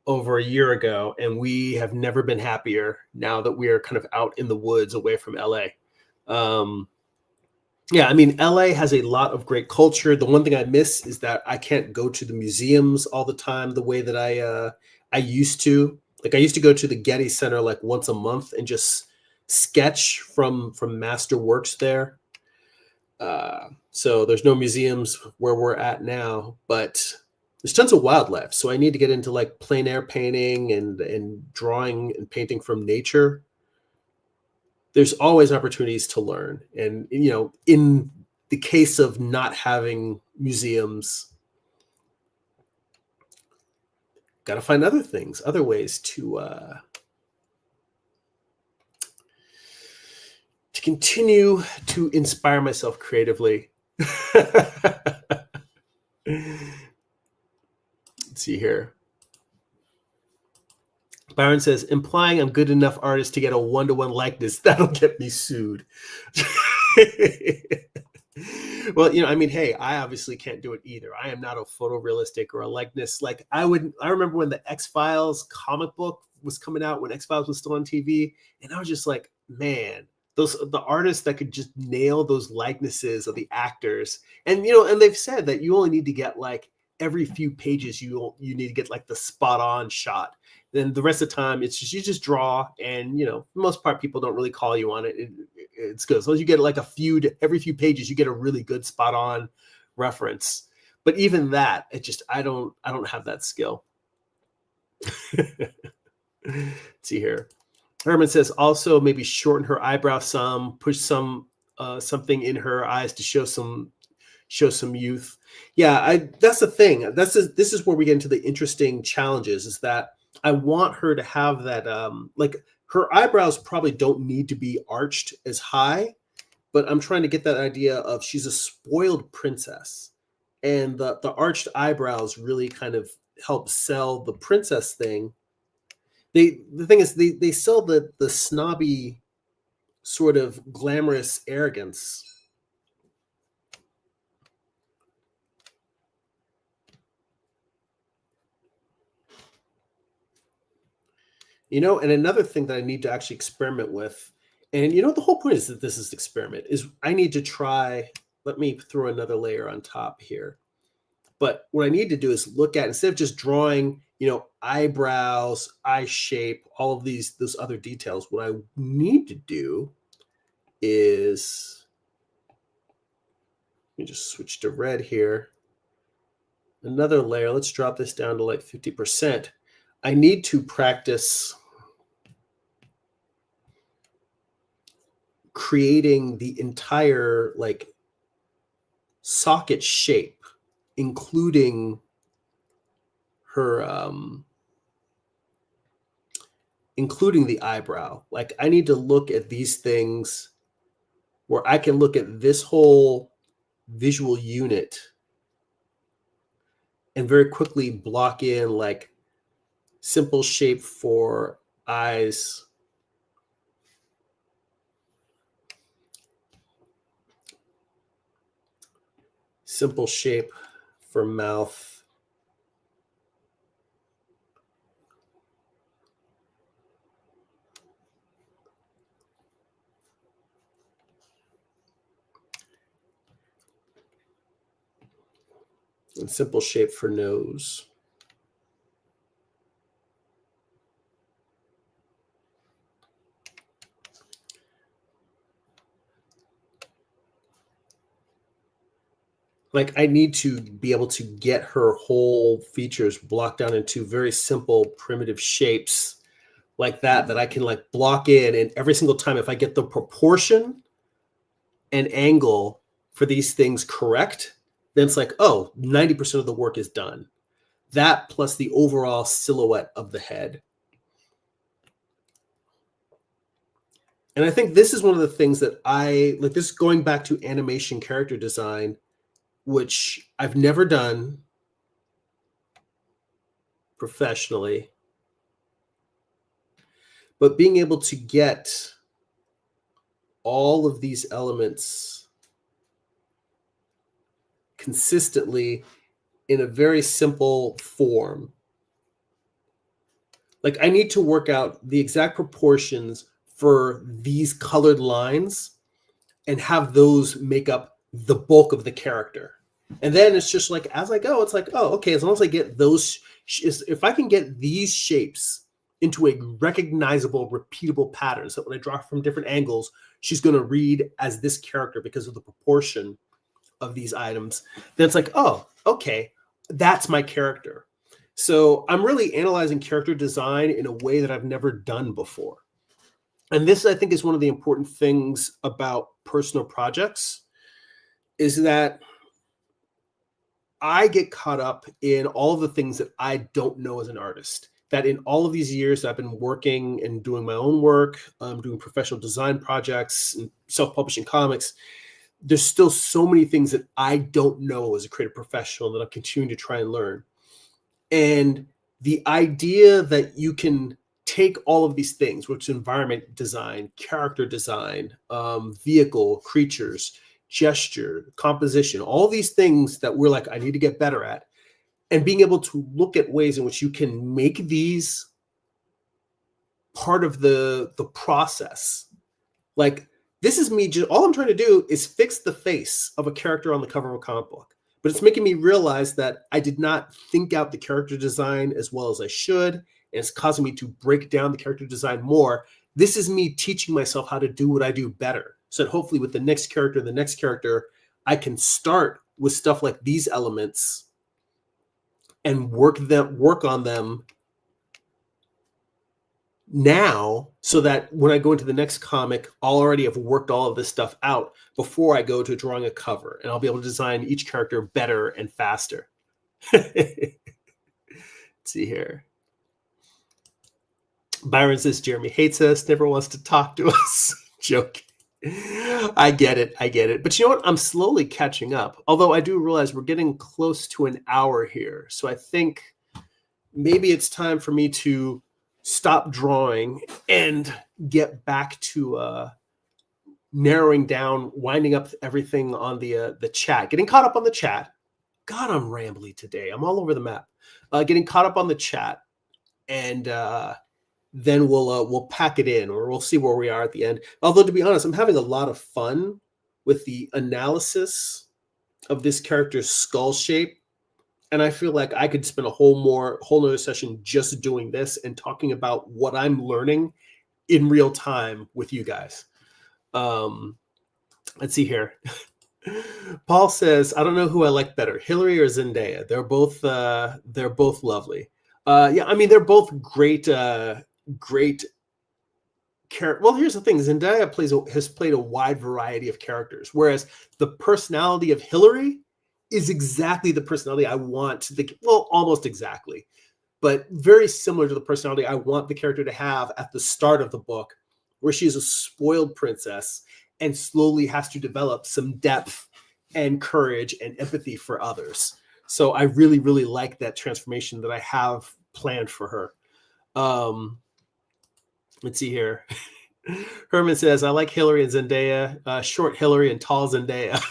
over a year ago, and we have never been happier now that we are kind of out in the woods away from LA. Yeah, I mean, LA has a lot of great culture. The one thing I miss is that I can't go to the museums all the time the way that I used to. Like I used to go to the Getty Center like once a month and just sketch from master works there. So there's no museums where we're at now, but there's tons of wildlife. So I need to get into like plein air painting and drawing and painting from nature. There's always opportunities to learn. And, you know, in the case of not having museums, got to find other things, other ways to continue to inspire myself creatively. Let's see here. Byron says, implying I'm good enough artist to get a 1-to-1 likeness. That'll get me sued. Well, you know, I mean, hey, I obviously can't do it either. I am not a photorealistic or a likeness. Like I remember when the X-Files comic book was coming out, when X-Files was still on TV, and I was just like, man, the artists that could just nail those likenesses of the actors. And, you know, and they've said that you only need to get like every few pages, you need to get like the spot on shot. Then the rest of the time, it's just you just draw, and you know, for the most part, people don't really call you on it. It's good as long as you get like every few pages, you get a really good spot on reference. But even that, I don't have that skill. Let's see here. Herman says also maybe shorten her eyebrow some, push some something in her eyes to show some youth. Yeah, that's the thing. This is where we get into the interesting challenges. Is that I want her to have that, like her eyebrows probably don't need to be arched as high, but I'm trying to get that idea of she's a spoiled princess, and the arched eyebrows really kind of help sell the princess thing. The thing is they sell the snobby sort of glamorous arrogance. And another thing that I need to actually experiment with, and the whole point is that this is experiment, is I need to try, let me throw another layer on top here. But what I need to do is look at, instead of just drawing, eyebrows, eye shape, all of those other details, what I need to do is, let me just switch to red here. Another layer, let's drop this down to like 50%. I need to practice creating the entire like socket shape, including her including the eyebrow. Like I need to look at these things where I can look at this whole visual unit and very quickly block in like simple shape for eyes, simple shape for mouth, and simple shape for nose. Like I need to be able to get her whole features blocked down into very simple primitive shapes like that I can like block in, and every single time if I get the proportion and angle for these things correct, then it's like, oh, 90% of the work is done. That plus the overall silhouette of the head. And I think this is one of the things that I like, this going back to animation character design, which I've never done professionally, but being able to get all of these elements consistently in a very simple form. Like I need to work out the exact proportions for these colored lines and have those make up the bulk of the character. And then it's just like, as I go, it's like, oh, okay, as long as I get those, if I can get these shapes into a recognizable, repeatable pattern, so when I draw from different angles, she's going to read as this character because of the proportion of these items, then it's like, oh, okay, that's my character. So I'm really analyzing character design in a way that I've never done before. And this, I think, is one of the important things about personal projects, is that I get caught up in all of the things that I don't know as an artist. That in all of these years that I've been working and doing my own work, doing professional design projects, and self-publishing comics, there's still so many things that I don't know as a creative professional that I'm continuing to try and learn. And the idea that you can take all of these things, which is environment design, character design, vehicle, creatures, gesture, composition, all these things that we're like, I need to get better at, and being able to look at ways in which you can make these part of the process. Like, this is me, just all I'm trying to do is fix the face of a character on the cover of a comic book. But it's making me realize that I did not think out the character design as well as I should. And it's causing me to break down the character design more. This is me teaching myself how to do what I do better. So that hopefully with the next character, I can start with stuff like these elements and work on them now, so that when I go into the next comic, I'll already have worked all of this stuff out before I go to drawing a cover, and I'll be able to design each character better and faster. Let's see here. Byron says Jeremy hates us, never wants to talk to us. Joke. I get it. But you know what? I'm slowly catching up. Although I do realize we're getting close to an hour here. So I think maybe it's time for me to stop drawing and get back to narrowing down, winding up everything on the chat, getting caught up on the chat. God, I'm rambly today. I'm all over the map. Getting caught up on the chat, and then we'll pack it in, or we'll see where we are at the end. Although, to be honest, I'm having a lot of fun with the analysis of this character's skull shape, and I feel like I could spend a whole nother session just doing this and talking about what I'm learning in real time with you guys. Let's see here. Paul says, I don't know who I like better, Hillary or Zendaya. They're both lovely. Yeah, I mean, they're both great character. Well, here's the thing: Zendaya has played a wide variety of characters, whereas the personality of Hillary is exactly the personality I want. Well, almost exactly, but very similar to the personality I want the character to have at the start of the book, where she is a spoiled princess and slowly has to develop some depth and courage and empathy for others. So I really, really like that transformation that I have planned for her. Let's see here. Herman says, I like Hillary and Zendaya, short Hillary and tall Zendaya.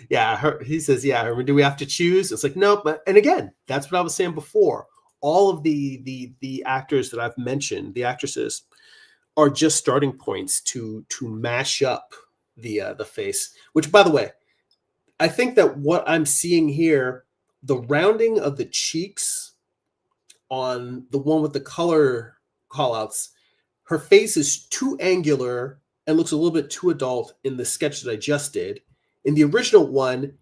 Yeah, he says, yeah, Herman, do we have to choose? It's like, nope. And again, that's what I was saying before. All of the actors that I've mentioned, the actresses, are just starting points to mash up the face. Which, by the way, I think that what I'm seeing here, the rounding of the cheeks on the one with the color callouts, her face is too angular and looks a little bit too adult in the sketch that I just did. In the original one,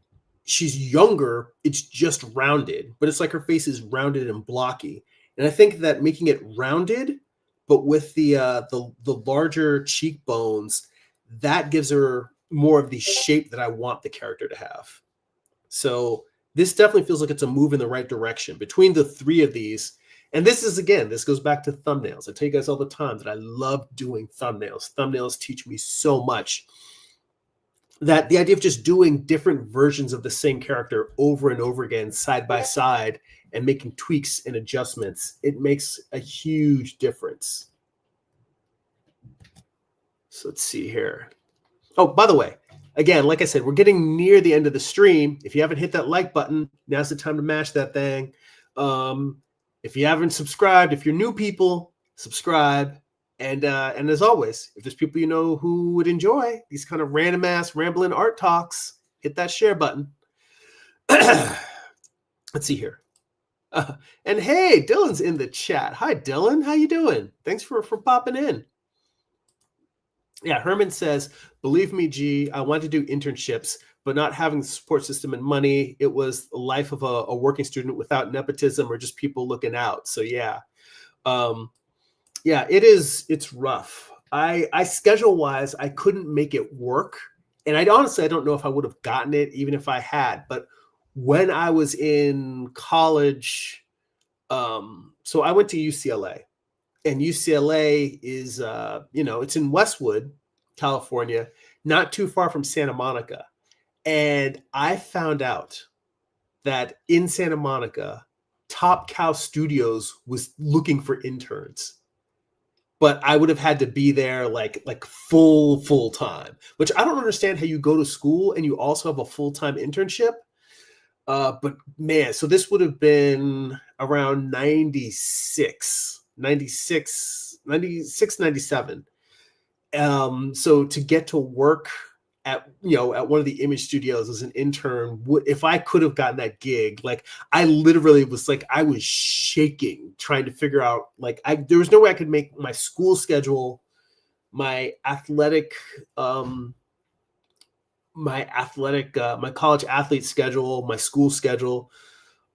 she's younger, it's just rounded, but it's like her face is rounded and blocky. And I think that making it rounded, but with the larger cheekbones, that gives her more of the shape that I want the character to have. So this definitely feels like it's a move in the right direction between the three of these. And this goes back to thumbnails. I tell you guys all the time that I love doing thumbnails. Thumbnails teach me so much. That the idea of just doing different versions of the same character over and over again, side by side, and making tweaks and adjustments, it makes a huge difference. So let's see here. Oh, by the way, again, like I said, we're getting near the end of the stream. If you haven't hit that like button, now's the time to mash that thing. If you haven't subscribed, if you're new people, subscribe. And as always, if there's people you know who would enjoy these kind of random ass rambling art talks, hit that share button. Let's see here. And hey, Dylan's in the chat. Hi, Dylan. How you doing? Thanks for popping in. Yeah, Herman says, believe me, G, I want to do internships, but not having the support system and money. It was the life of a working student without nepotism or just people looking out. So yeah. Yeah, it's rough. I schedule wise, I couldn't make it work. And I don't know if I would have gotten it even if I had, but when I was in college, so I went to UCLA, and UCLA is, it's in Westwood, California, not too far from Santa Monica. And I found out that in Santa Monica, Top Cow Studios was looking for interns. But I would have had to be there like full time, which I don't understand how you go to school and you also have a full-time internship. But man, so this would have been around 96, 97. So to get to work at one of the image studios as an intern, if I could have gotten that gig, like I literally was like, I was shaking trying to figure out, like there was no way I could make my school schedule, my athletic, my college athlete schedule, my school schedule.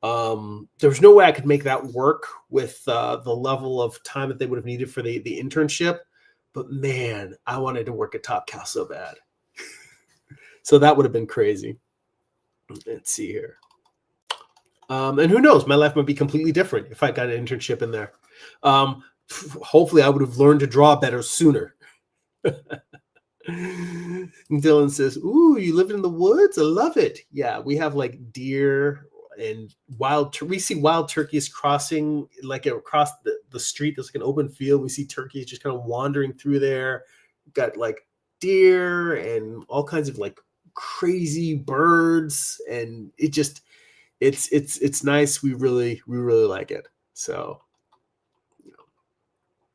There was no way I could make that work with the level of time that they would have needed for the internship. But man, I wanted to work at Top Cow so bad. So that would have been crazy. Let's see here. And who knows, my life might be completely different if I got an internship in there. Hopefully I would have learned to draw better sooner. Dylan says, ooh, you live in the woods? I love it. Yeah, we have like deer and we see wild turkeys crossing like across the street. There's like an open field. We see turkeys just kind of wandering through there. got like deer and all kinds of like crazy birds, and it's nice. We really like it. So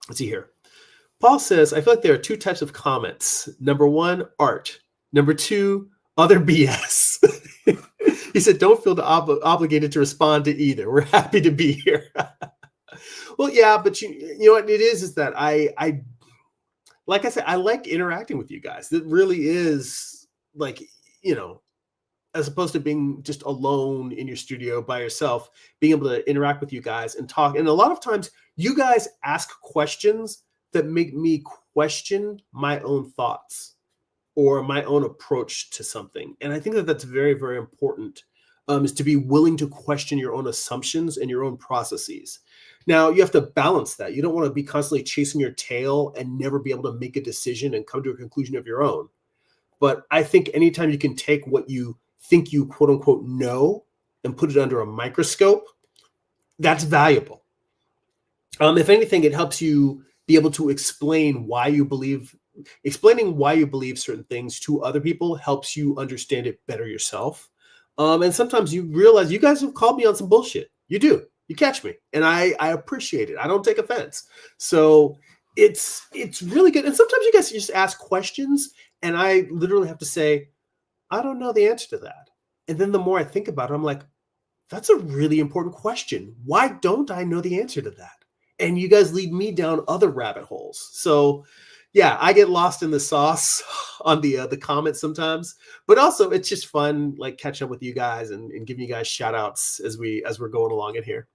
let's see here. Paul says, I feel like there are two types of comments. Number one, art. Number two, other BS. He said, don't feel obligated to respond to either. We're happy to be here. Well, yeah, but you know what it is that I like I said, I like interacting with you guys. It really is like, as opposed to being just alone in your studio by yourself, being able to interact with you guys and talk. And a lot of times you guys ask questions that make me question my own thoughts or my own approach to something. And I think that that's very, very important, is to be willing to question your own assumptions and your own processes. Now, you have to balance that. You don't want to be constantly chasing your tail and never be able to make a decision and come to a conclusion of your own. But I think anytime you can take what you think you quote unquote know and put it under a microscope, that's valuable. If anything, it helps you be able to explaining why you believe certain things to other people helps you understand it better yourself. And sometimes you realize you guys have called me on some bullshit. You do. You catch me. And I appreciate it. I don't take offense. So it's really good. And sometimes you guys just ask questions and I literally have to say, I don't know the answer to that. And then the more I think about it, I'm like, that's a really important question. Why don't I know the answer to that? And you guys lead me down other rabbit holes. So yeah, I get lost in the sauce on the comments sometimes, but also it's just fun, like catching up with you guys and giving you guys shout outs as we're going along in here.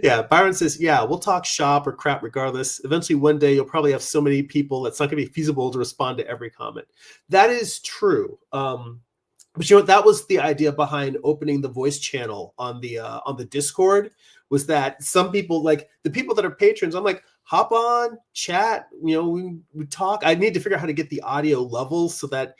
Yeah, Byron says, yeah, we'll talk shop or crap regardless. Eventually, one day, you'll probably have so many people that's not going to be feasible to respond to every comment. That is true. But you know what? That was the idea behind opening the voice channel on the Discord, was that some people, like the people that are patrons, I'm like, hop on, chat, we talk. I need to figure out how to get the audio levels so that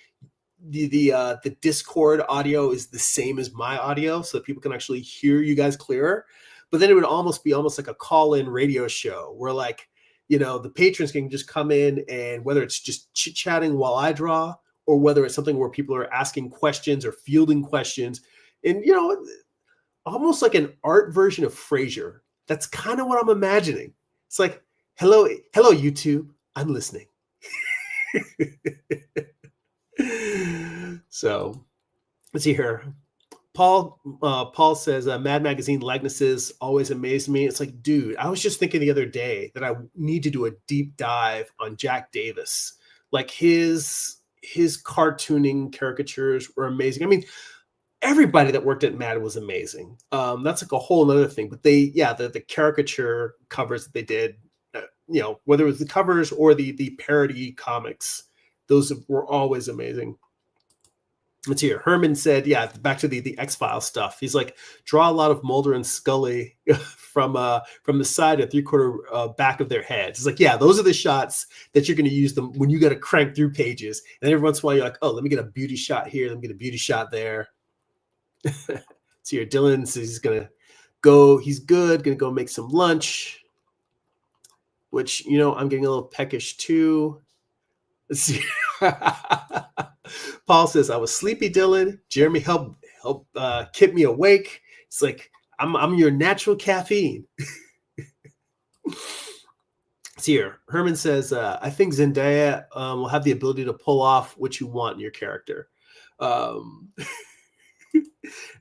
the Discord audio is the same as my audio so that people can actually hear you guys clearer. But then it would almost like a call-in radio show where like, the patrons can just come in, and whether it's just chit-chatting while I draw or whether it's something where people are asking questions or fielding questions, and, almost like an art version of Frasier. That's kind of what I'm imagining. It's like, hello, YouTube, I'm listening. So let's see here. Paul says, Mad Magazine likenesses always amaze me. It's like, dude, I was just thinking the other day that I need to do a deep dive on Jack Davis. Like his cartooning caricatures were amazing. I mean, everybody that worked at Mad was amazing. That's like a whole other thing. But the caricature covers that they did, whether it was the covers or the parody comics, those were always amazing. Let's hear. Herman said, yeah, back to the X-Files stuff. He's like, draw a lot of Mulder and Scully from the side and 3/4 back of their heads. It's like, yeah, those are the shots that you're going to use them when you got to crank through pages. And every once in a while, you're like, oh, let me get a beauty shot here. Let me get a beauty shot there. So here, Dylan says he's going to go. He's good. Going to go make some lunch, which, I'm getting a little peckish too. Let's see. Paul says, I was sleepy, Dylan. Jeremy helped keep me awake. It's like, I'm your natural caffeine. See here. Herman says, I think Zendaya will have the ability to pull off what you want in your character. And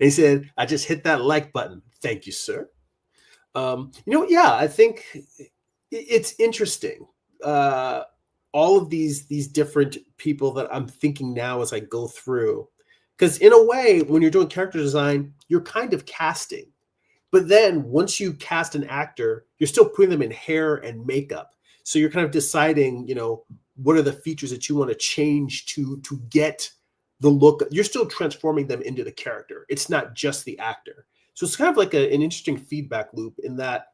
he said, I just hit that like button. Thank you, sir. I think it's interesting. All of these different people that I'm thinking now as I go through. Because in a way, when you're doing character design, you're kind of casting. But then once you cast an actor, you're still putting them in hair and makeup. So you're kind of deciding, what are the features that you want to change to get the look. You're still transforming them into the character. It's not just the actor. So it's kind of like an interesting feedback loop in that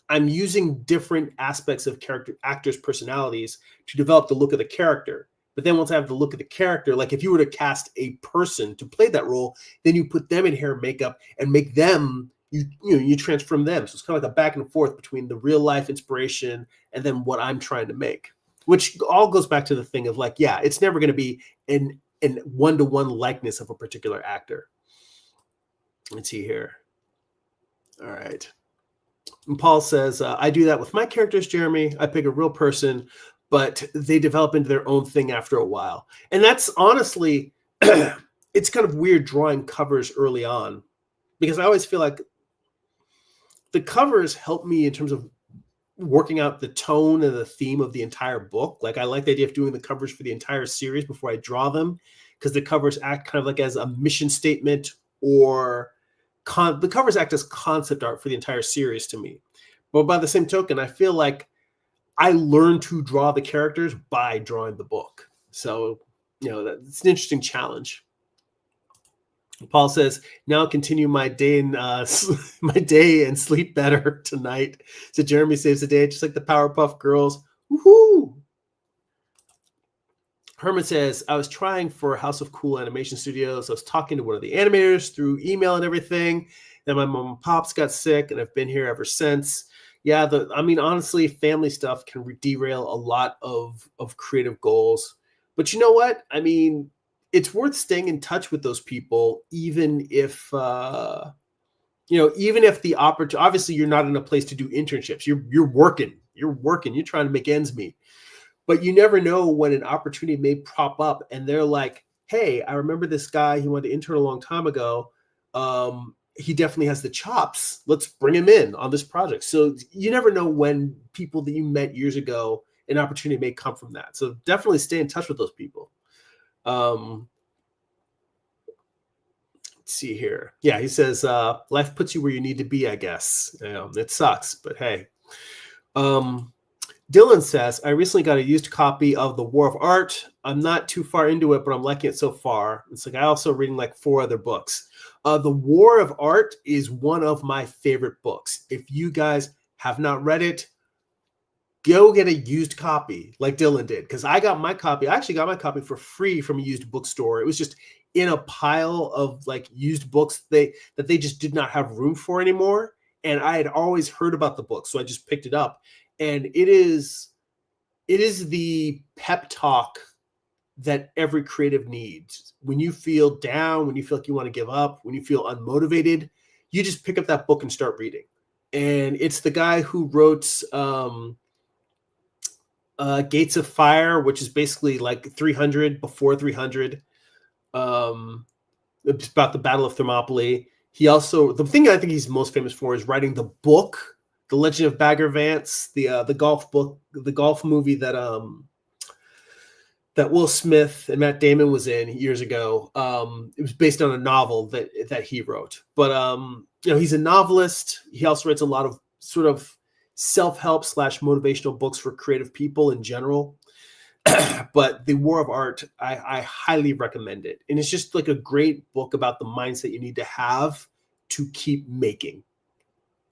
I'm using different aspects of actors' personalities to develop the look of the character. But then once I have the look of the character, like if you were to cast a person to play that role, then you put them in hair and makeup and make them, you transform them. So it's kind of like a back and forth between the real life inspiration and then what I'm trying to make. which all goes back to the thing of like, yeah, it's never going to be an one-to-one likeness of a particular actor. Let's see here. All right. And Paul says, I do that with my characters, Jeremy. I pick a real person, but they develop into their own thing after a while. And that's honestly, it's kind of weird drawing covers early on, because I always feel like the covers help me in terms of working out the tone and the theme of the entire book. Like I like the idea of doing the covers for the entire series before I draw them, because the covers act kind of like as a mission statement, or the covers act as concept art for the entire series to me. But by the same token, I feel like I learned to draw the characters by drawing the book. So, it's an interesting challenge. Paul says, now I'll continue my day and sleep better tonight. So Jeremy saves the day, just like the Powerpuff Girls. Woohoo! Herman says, I was trying for House of Cool Animation Studios. I was talking to one of the animators through email and everything. Then my mom and pops got sick, and I've been here ever since. Yeah, honestly, family stuff can derail a lot of creative goals. But you know what? I mean, it's worth staying in touch with those people, even if the opportunity. Obviously, you're not in a place to do internships. You're working. You're trying to make ends meet. But you never know when an opportunity may prop up, and they're like, "Hey, I remember this guy. He wanted to intern a long time ago. He definitely has the chops. Let's bring him in on this project." So you never know when people that you met years ago, an opportunity may come from that. So definitely stay in touch with those people. Let's see here. Yeah, he says, life puts you where you need to be, I guess. It sucks, but hey. Dylan says, I recently got a used copy of The War of Art. I'm not too far into it, but I'm liking it so far. It's like I also reading like 4 other books. The War of Art is one of my favorite books. If you guys have not read it, go get a used copy like Dylan did, because I actually got my copy for free from a used bookstore. It was just in a pile of like used books that they just did not have room for anymore. And I had always heard about the book, so I just picked it up. And it is the pep talk that every creative needs. When you feel down, when you feel like you want to give up, when you feel unmotivated, you just pick up that book and start reading. And it's the guy who wrote Gates of Fire, which is basically like 300 before 300. It's about the Battle of Thermopylae. He also, the thing I think he's most famous for is writing the book, The Legend of Bagger Vance, the golf book, the golf movie that Will Smith and Matt Damon was in years ago. It was based on a novel that he wrote. But he's a novelist. He also writes a lot of sort of self-help / motivational books for creative people in general. But The War of Art, I highly recommend it. And it's just like a great book about the mindset you need to have to keep making.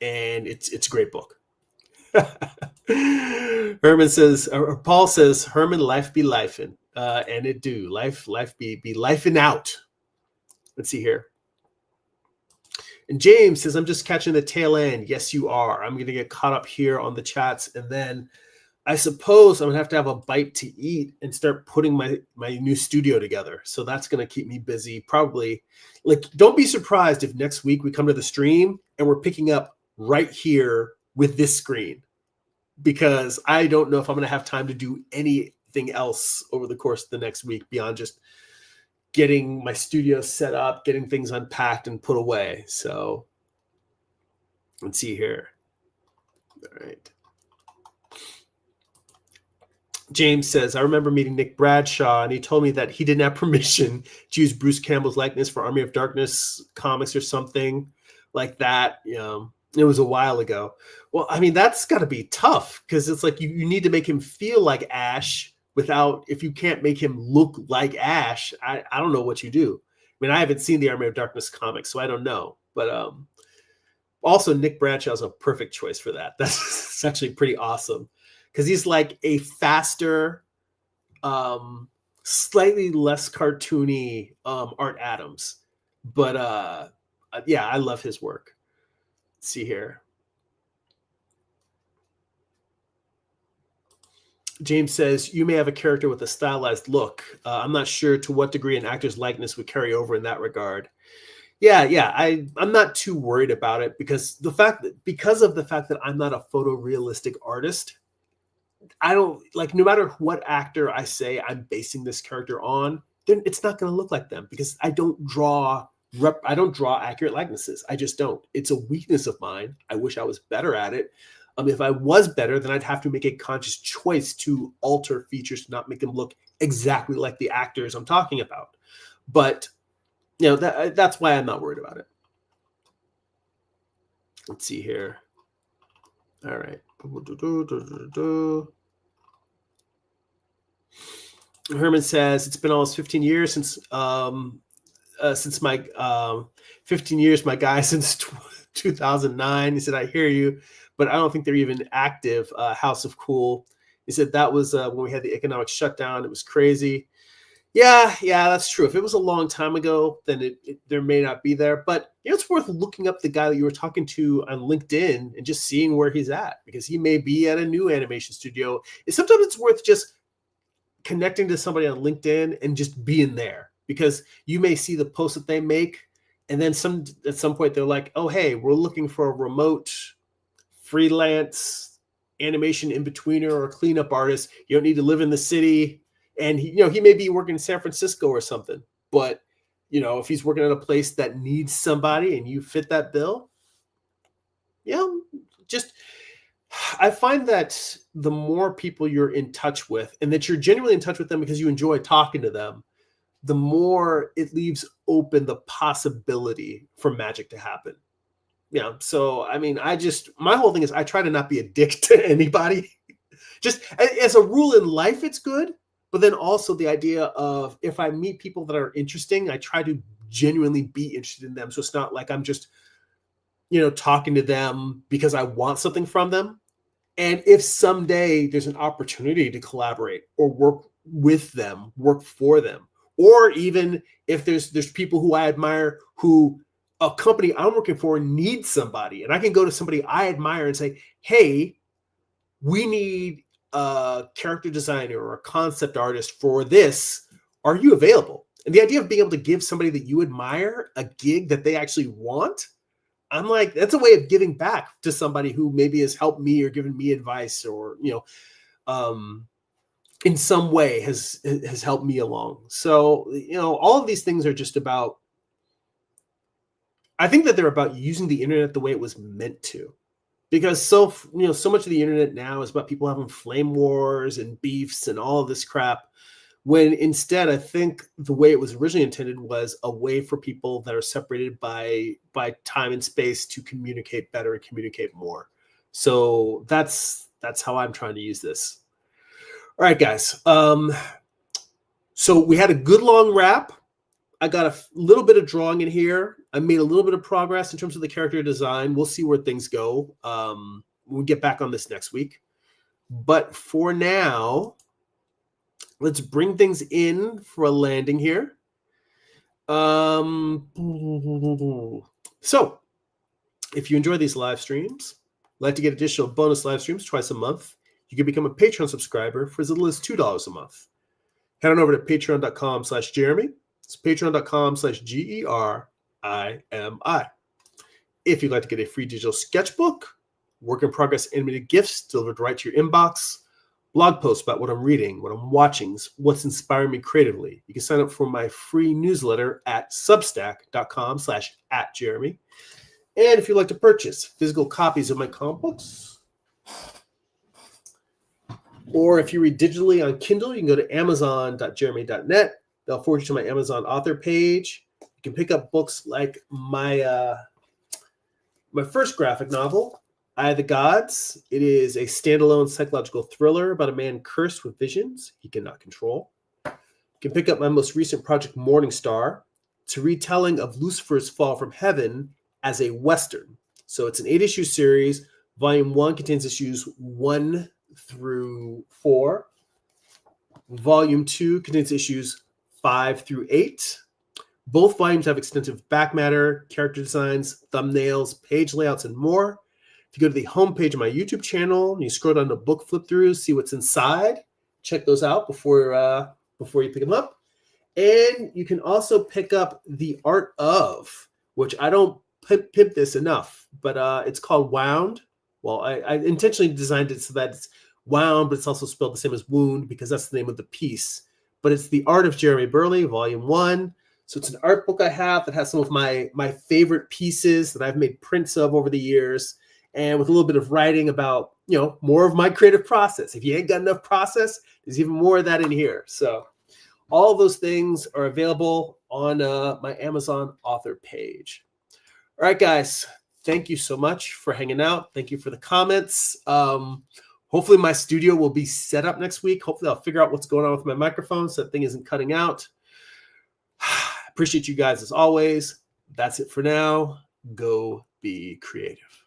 And it's a great book. Herman says, or Paul says, Herman, life be lifing. And it do. Life be lifing out. Let's see here. And James says, I'm just catching the tail end. Yes, you are. I'm going to get caught up here on the chats, and then I suppose I'm going to have a bite to eat and start putting my new studio together. So that's going to keep me busy. Probably, like, don't be surprised if next week we come to the stream and we're picking up right here with this screen, because I don't know if I'm going to have time to do anything else over the course of the next week beyond just getting my studio set up, getting things unpacked and put away. So let's see here. All right. James says, I remember meeting Nick Bradshaw, and he told me that he didn't have permission to use Bruce Campbell's likeness for Army of Darkness comics or something like that. It was a while ago. Well, I mean, that's got to be tough, because it's like you need to make him feel like Ash if you can't make him look like Ash, I don't know what you do. I mean, I haven't seen the Army of Darkness comics, so I don't know. But also, Nick Bradshaw is a perfect choice for that. That's actually pretty awesome, because he's like a faster, slightly less cartoony Art Adams. But yeah, I love his work. Let's see here. James says, you may have a character with a stylized look. I'm not sure to what degree an actor's likeness would carry over in that regard. Yeah. I'm not too worried about it because because of the fact that I'm not a photorealistic artist, I don't like, no matter what actor I say I'm basing this character on, then it's not going to look like them because I don't draw accurate likenesses. I just don't. It's a weakness of mine. I wish I was better at it. If I was better, then I'd have to make a conscious choice to alter features to not make them look exactly like the actors I'm talking about. But that's why I'm not worried about it. Let's see here. All right. Herman says it's been almost 15 years since my 15 years, my guy, since 2009. He said, I hear you, but I don't think they're even active. House of Cool. He said that was when we had the economic shutdown. It was crazy. Yeah, that's true. If it was a long time ago, then there may not be there. But it's worth looking up the guy that you were talking to on LinkedIn and just seeing where he's at, because he may be at a new animation studio. Sometimes it's worth just connecting to somebody on LinkedIn and just being there, because you may see the post that they make, and then at some point they're like, oh, hey, we're looking for a remote freelance animation in-betweener or cleanup artist. You don't need to live in the city. And he may be working in San Francisco or something, but if he's working at a place that needs somebody and you fit that bill, I find that the more people you're in touch with, and that you're genuinely in touch with them because you enjoy talking to them, the more it leaves open the possibility for magic to happen. Yeah. So, I mean, my whole thing is I try to not be a dick to anybody. Just as a rule in life, it's good. But then also the idea of, if I meet people that are interesting, I try to genuinely be interested in them. So it's not like I'm just, talking to them because I want something from them. And if someday there's an opportunity to collaborate or work with them, work for them, or even if there's people who I admire, who a company I'm working for needs somebody, and I can go to somebody I admire and say, hey, we need a character designer or a concept artist for this. Are you available? And the idea of being able to give somebody that you admire a gig that they actually want, I'm like, that's a way of giving back to somebody who maybe has helped me or given me advice, or, in some way has helped me along. So, all of these things are just about, I think that they're about using the internet the way it was meant to. Because so much of the internet now is about people having flame wars and beefs and all of this crap, when instead I think the way it was originally intended was a way for people that are separated by time and space to communicate better and communicate more. So that's how I'm trying to use this. All right, guys. So we had a good long wrap. I got a little bit of drawing in here. I made a little bit of progress in terms of the character design. We'll see where things go. We'll get back on this next week. But for now, let's bring things in for a landing here. So if you enjoy these live streams, like to get additional bonus live streams twice a month, you can become a Patreon subscriber for as little as $2 a month. Head on over to patreon.com/Jeremy. It's patreon.com/GERIMI. If you'd like to get a free digital sketchbook, work in progress animated GIFs delivered right to your inbox, blog posts about what I'm reading, what I'm watching, what's inspiring me creatively, you can sign up for my free newsletter at substack.com/@Jeremy. And if you'd like to purchase physical copies of my comic books, or if you read digitally on Kindle, you can go to amazon.jeremy.net. They'll forward you to my Amazon author page. You can pick up books like my first graphic novel, Eye of the Gods. It is a standalone psychological thriller about a man cursed with visions he cannot control. You can pick up my most recent project, Morning Star. It's a retelling of Lucifer's fall from heaven as a Western. So it's an 8-issue series. Volume 1 contains issues 1 through 4. Volume 2 contains issues 5 through 8. Both volumes have extensive back matter, character designs, thumbnails, page layouts, and more. If you go to the homepage of my YouTube channel and you scroll down to book flip throughs, see what's inside, check those out before you pick them up. And you can also pick up The Art of, which I don't pimp this enough, but it's called Wound. Well, I intentionally designed it so that it's wound, but it's also spelled the same as wound because that's the name of the piece. But it's The Art of Jeremy Burley, Volume 1. So it's an art book I have that has some of my favorite pieces that I've made prints of over the years, and with a little bit of writing about, more of my creative process. If you ain't got enough process, there's even more of that in here. So all of those things are available on my Amazon author page. All right, guys. Thank you so much for hanging out. Thank you for the comments. Hopefully my studio will be set up next week. Hopefully I'll figure out what's going on with my microphone so that thing isn't cutting out. Appreciate you guys as always. That's it for now. Go be creative.